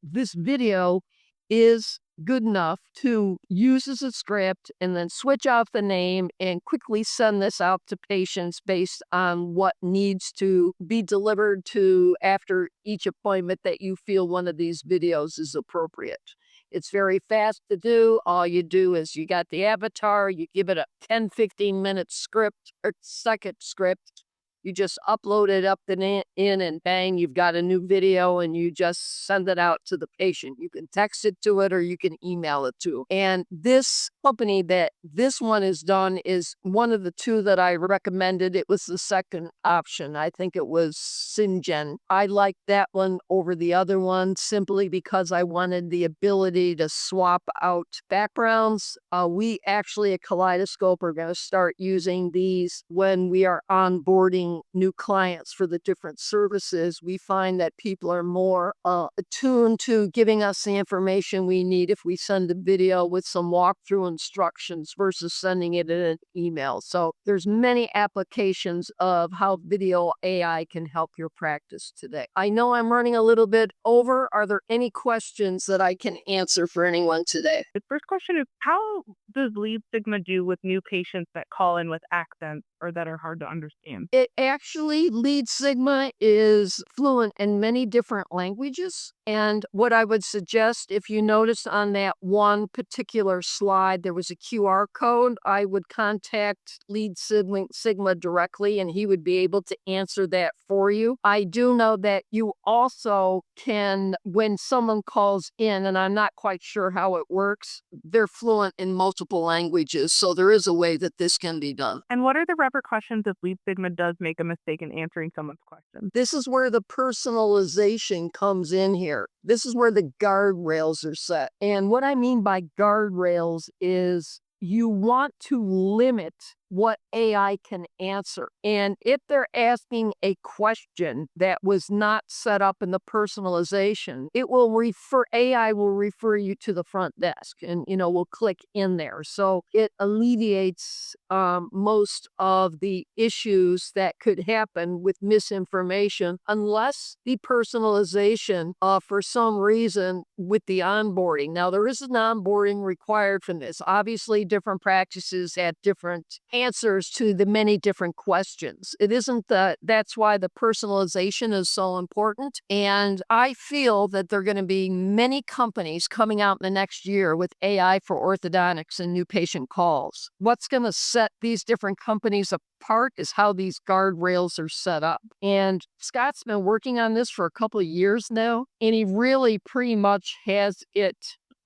this video is good enough to use as a script and then switch out the name and quickly send this out to patients based on what needs to be delivered to after each appointment that you feel one of these videos is appropriate. It's very fast to do. All you do is you got the avatar, you give it a 10-15 minute script or second script. You just upload it up in and bang, you've got a new video and you just send it out to the patient. You can text it to it or you can email it to. And this company that this one is done is one of the two that I recommended. It was the second option. I think it was Syngene. I liked that one over the other one simply because I wanted the ability to swap out backgrounds. We actually at Kaleidoscope are going to start using these when we are onboarding new clients for the different services. We find that people are more attuned to giving us the information we need if we send a video with some walkthrough instructions versus sending it in an email. So there's many applications of how video AI can help your practice today. I know I'm running a little bit over. Are there any questions that I can answer for anyone today? The first question is, how does Lead Sigma do with new patients that call in with accents or that are hard to understand? It actually, Lead Sigma is fluent in many different languages. And what I would suggest, if you notice on that one particular slide, there was a QR code, I would contact Lead Sigma directly and he would be able to answer that for you. I do know that you also can, when someone calls in, and I'm not quite sure how it works, they're fluent in multiple languages. So there is a way that this can be done. And what are the repercussions if Lead Sigma does make a mistake in answering someone's question? This is where the personalization comes in here. This is where the guardrails are set. And what I mean by guardrails is you want to limit what AI can answer. And if they're asking a question that was not set up in the personalization, AI will refer you to the front desk and, we'll click in there. So it alleviates most of the issues that could happen with misinformation unless the personalization, for some reason, with the onboarding. Now, there is an onboarding required from this. Obviously, different practices have different answers to the many different questions. It isn't that's why the personalization is so important. And I feel that there are going to be many companies coming out in the next year with AI for orthodontics and new patient calls. What's going to set these different companies apart is how these guardrails are set up. And Scott's been working on this for a couple of years now, and he really pretty much has it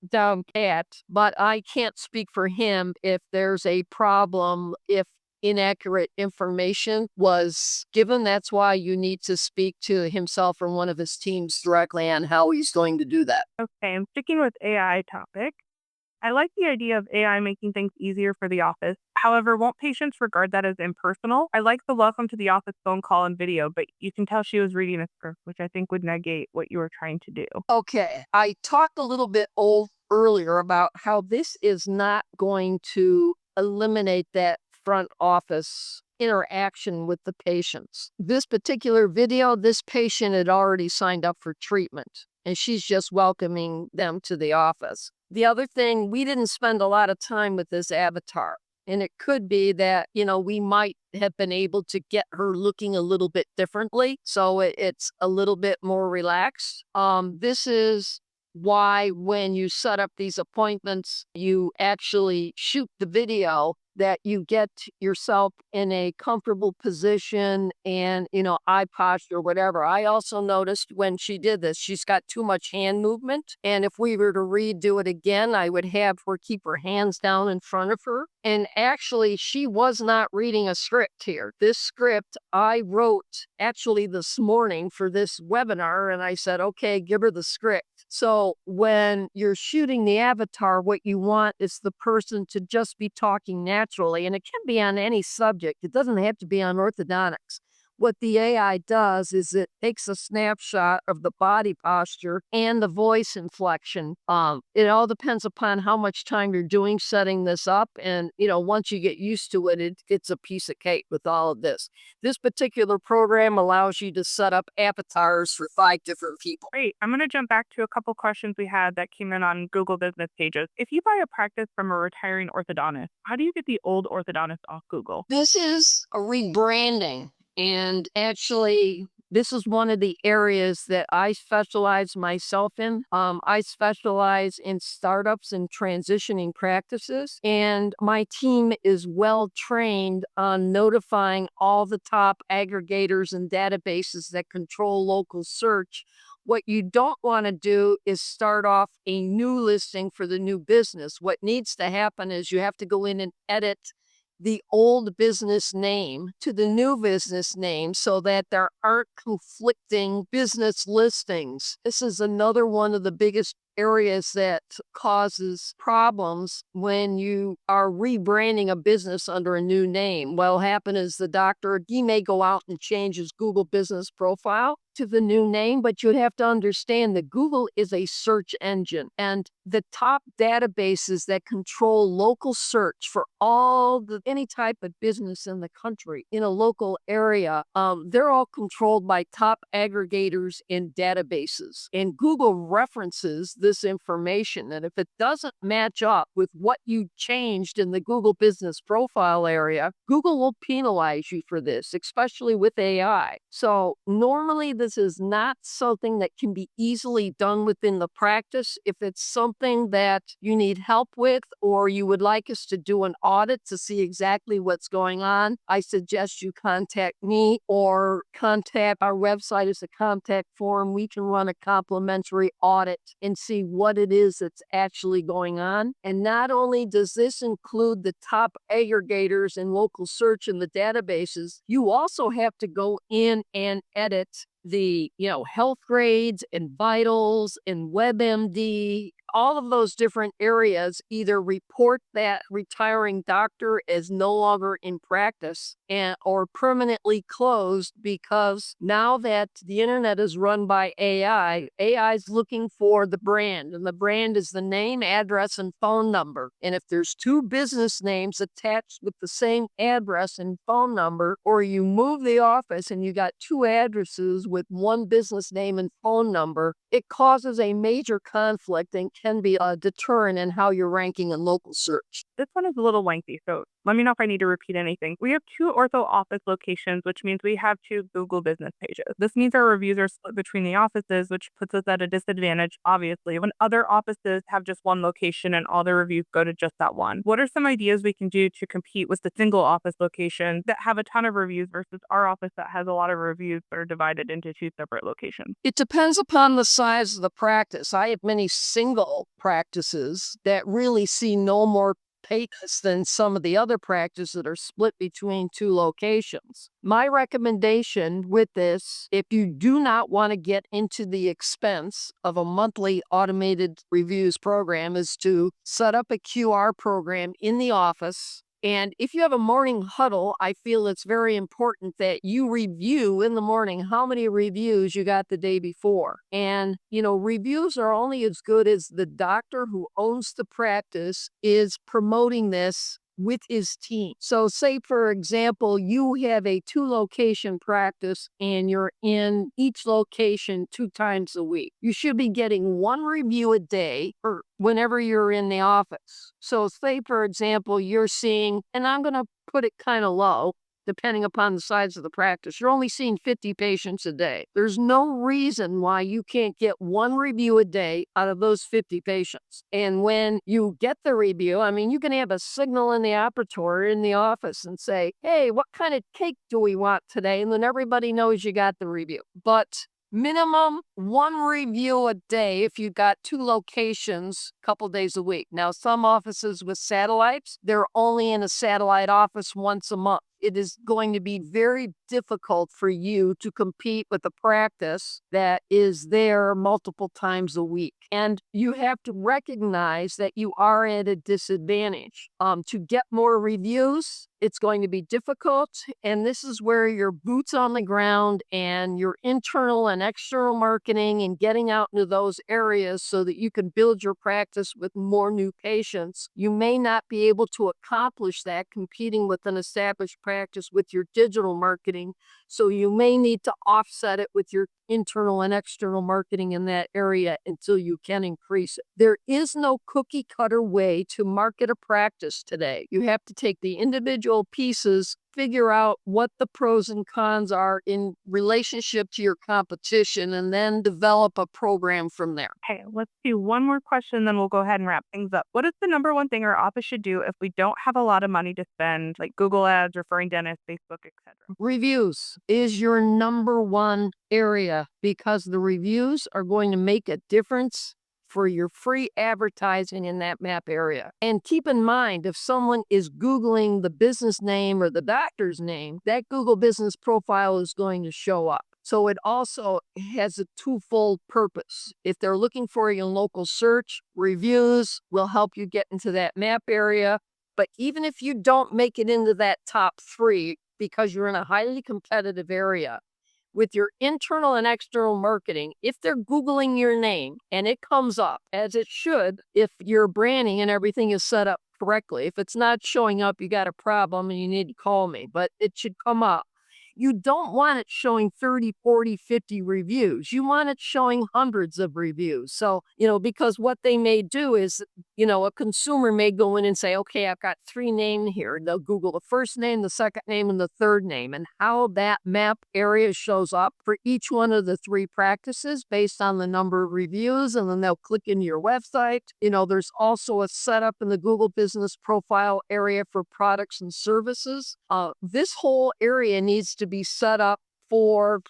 down pat, but I can't speak for him if there's a problem, if inaccurate information was given. That's why you need to speak to himself or one of his teams directly on how he's going to do that. Okay, I'm sticking with AI topic. I like the idea of AI making things easier for the office. However, won't patients regard that as impersonal? I like the welcome to the office phone call and video, but you can tell she was reading a script, which I think would negate what you were trying to do. Okay, I talked a little bit earlier about how this is not going to eliminate that front office interaction with the patients. This particular video, this patient had already signed up for treatment, and she's just welcoming them to the office. The other thing, we didn't spend a lot of time with this avatar. And it could be that, we might have been able to get her looking a little bit differently. So it's a little bit more relaxed. This is why when you set up these appointments, you actually shoot the video that you get yourself in a comfortable position and, eye posture, whatever. I also noticed when she did this, she's got too much hand movement. And if we were to redo it again, I would have her keep her hands down in front of her. And actually, she was not reading a script here. This script I wrote actually this morning for this webinar, and I said, okay, give her the script. So when you're shooting the avatar, what you want is the person to just be talking naturally, and it can be on any subject. It doesn't have to be on orthodontics. what the AI does is it takes a snapshot of the body posture and the voice inflection. It all depends upon how much time you're doing setting this up. And, once you get used to it, it's a piece of cake with all of this. This particular program allows you to set up avatars for 5 different people. Great. I'm going to jump back to a couple questions we had that came in on Google business pages. If you buy a practice from a retiring orthodontist, how do you get the old orthodontist off Google? This is a rebranding. And actually, this is one of the areas that I specialize myself in. I specialize in startups and transitioning practices, and my team is well trained on notifying all the top aggregators and databases that control local search. What you don't want to do is start off a new listing for the new business. What needs to happen is you have to go in and edit the old business name to the new business name so that there aren't conflicting business listings. This is another one of the biggest areas that causes problems when you are rebranding a business under a new name. What'll happen is the doctor, he may go out and change his Google business profile to the new name, but you'd have to understand that Google is a search engine, and the top databases that control local search for any type of business in the country in a local area, they're all controlled by top aggregators and databases. And Google references this information, and if it doesn't match up with what you changed in the Google business profile area, Google will penalize you for this, especially with AI. So normally this is not something that can be easily done within the practice. If it's something that you need help with, or you would like us to do an audit to see exactly what's going on, I suggest you contact me or contact our website as a contact form. We can run a complimentary audit and see what it is that's actually going on. And not only does this include the top aggregators and local search in the databases, you also have to go in and edit the health grades and vitals and WebMD. All of those different areas either report that retiring doctor is no longer in practice or permanently closed, because now that the internet is run by AI is looking for the brand, and the brand is the name, address, and phone number. And if there's 2 business names attached with the same address and phone number, or you move the office and you got 2 addresses with 1 business name and phone number, it causes a major conflict and can be a deterrent in how you're ranking in local search. This one is a little lengthy, so let me know if I need to repeat anything. We have 2 ortho office locations, which means we have 2 Google business pages. This means our reviews are split between the offices, which puts us at a disadvantage, obviously, when other offices have just 1 location and all their reviews go to just that one. What are some ideas we can do to compete with the single office location that have a ton of reviews versus our office that has a lot of reviews that are divided into 2 separate locations? It depends upon the size of the practice. I have many single practices that really see no more patients than some of the other practices that are split between 2 locations. My recommendation with this, if you do not want to get into the expense of a monthly automated reviews program, is to set up a QR program in the office. And if you have a morning huddle, I feel it's very important that you review in the morning how many reviews you got the day before. And, reviews are only as good as the doctor who owns the practice is promoting this with his team. So say, for example, you have a 2-location practice and you're in each location 2 times a week. You should be getting 1 review a day or whenever you're in the office. So say, for example, you're seeing, and I'm going to put it kind of low, depending upon the size of the practice, you're only seeing 50 patients a day. There's no reason why you can't get 1 review a day out of those 50 patients. And when you get the review, you can have a signal in the operator in the office and say, hey, what kind of cake do we want today? And then everybody knows you got the review. But minimum 1 review a day if you've got 2 locations a couple days a week. Now, some offices with satellites, they're only in a satellite office once a month. It is going to be very difficult for you to compete with a practice that is there multiple times a week. And you have to recognize that you are at a disadvantage. To get more reviews, it's going to be difficult. And this is where your boots on the ground and your internal and external marketing and getting out into those areas so that you can build your practice with more new patients. You may not be able to accomplish that competing with an established practice with your digital marketing. So you may need to offset it with your internal and external marketing in that area until you can increase it. There is no cookie cutter way to market a practice today. You have to take the individual pieces, figure out what the pros and cons are in relationship to your competition, and then develop a program from there. Okay, let's do one more question, then we'll go ahead and wrap things up. What is the number one thing our office should do if we don't have a lot of money to spend, like Google ads, referring dentists, Facebook, etc.? Reviews is your number one area because the reviews are going to make a difference for your free advertising in that map area. And keep in mind, if someone is Googling the business name or the doctor's name, that Google business profile is going to show up. So it also has a twofold purpose. If they're looking for you in local search, reviews will help you get into that map area. But even if you don't make it into that top 3 because you're in a highly competitive area, with your internal and external marketing, if they're Googling your name and it comes up, as it should, if your branding and everything is set up correctly, if it's not showing up, you got a problem and you need to call me, but it should come up. You don't want it showing 30, 40, 50 reviews. You want it showing hundreds of reviews. So, because what they may do is, a consumer may go in and say, okay, I've got 3 names here. They'll Google the first name, the second name, and the third name, and how that map area shows up for each one of the 3 practices based on the number of reviews, and then they'll click into your website. There's also a setup in the Google business profile area for products and services. This whole area needs to be set up for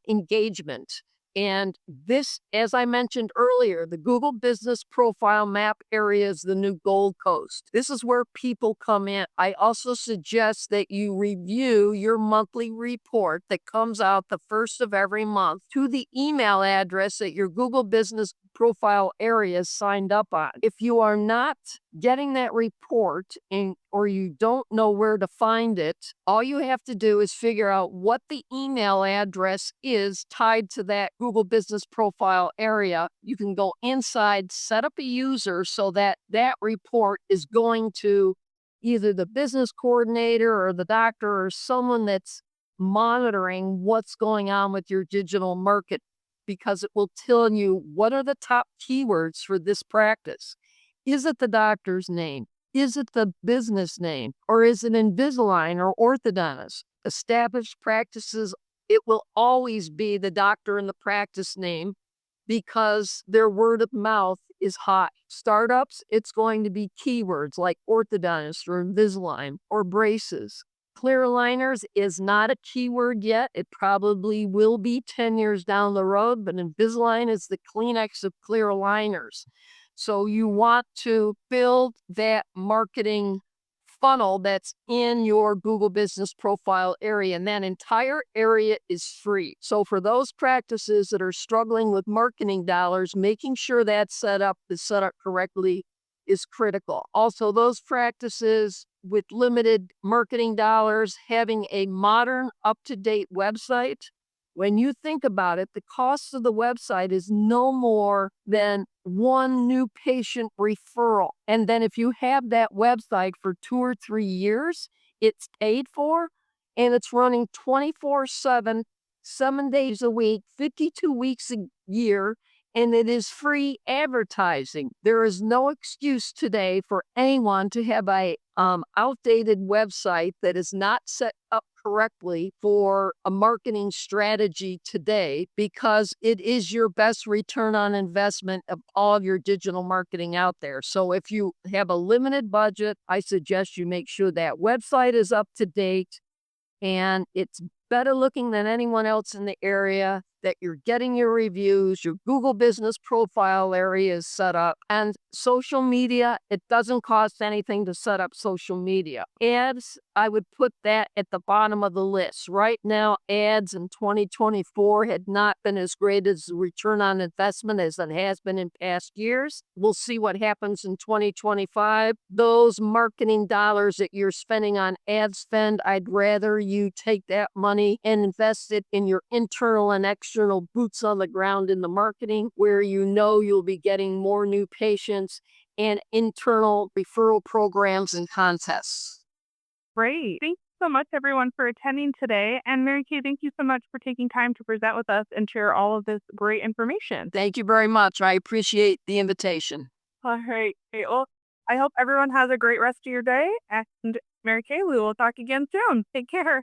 engagement. And this, as I mentioned earlier, the Google Business Profile Map area is the new Gold Coast. This is where people come in. I also suggest that you review your monthly report that comes out the first of every month to the email address that your Google Business Profile area is signed up on. If you are not getting that report or you don't know where to find it, all you have to do is figure out what the email address is tied to that Google Business Profile area. You can go inside, set up a user so that that report is going to either the business coordinator or the doctor or someone that's monitoring what's going on with your digital market, because it will tell you what are the top keywords for this practice. Is it the doctor's name? Is it the business name? Or is it Invisalign or Orthodontist? Established practices, it will always be the doctor and the practice name because their word of mouth is hot. Startups, it's going to be keywords like orthodontist or Invisalign or braces. Clear aligners is not a keyword yet. It probably will be 10 years down the road, but Invisalign is the Kleenex of clear aligners. So you want to build that marketing funnel that's in your Google Business Profile area, and that entire area is free. So for those practices that are struggling with marketing dollars, making sure that is set up correctly is critical. Also, those practices with limited marketing dollars, having a modern, up-to-date website. When you think about it, the cost of the website is no more than 1 new patient referral. And then if you have that website for 2 or 3 years, it's paid for and it's running 24/7, 7 days a week, 52 weeks a year, and it is free advertising. There is no excuse today for anyone to have a outdated website that is not set up correctly for a marketing strategy today, because it is your best return on investment of all of your digital marketing out there. So if you have a limited budget, I suggest you make sure that website is up to date and it's better looking than anyone else in the area. that you're getting your reviews, your Google business profile area is set up, and social media, it doesn't cost anything to set up social media. Ads, I would put that at the bottom of the list. Right now, ads in 2024 had not been as great as the return on investment as it has been in past years. We'll see what happens in 2025. Those marketing dollars that you're spending on ad spend, I'd rather you take that money and invest it in your internal and external boots on the ground in the marketing, where you know you'll be getting more new patients and internal referral programs and contests. Great. Thanks so much, everyone, for attending today. And Mary Kay, thank you so much for taking time to present with us and share all of this great information. Thank you very much. I appreciate the invitation. All right. Okay, well, I hope everyone has a great rest of your day. And Mary Kay, we will talk again soon. Take care.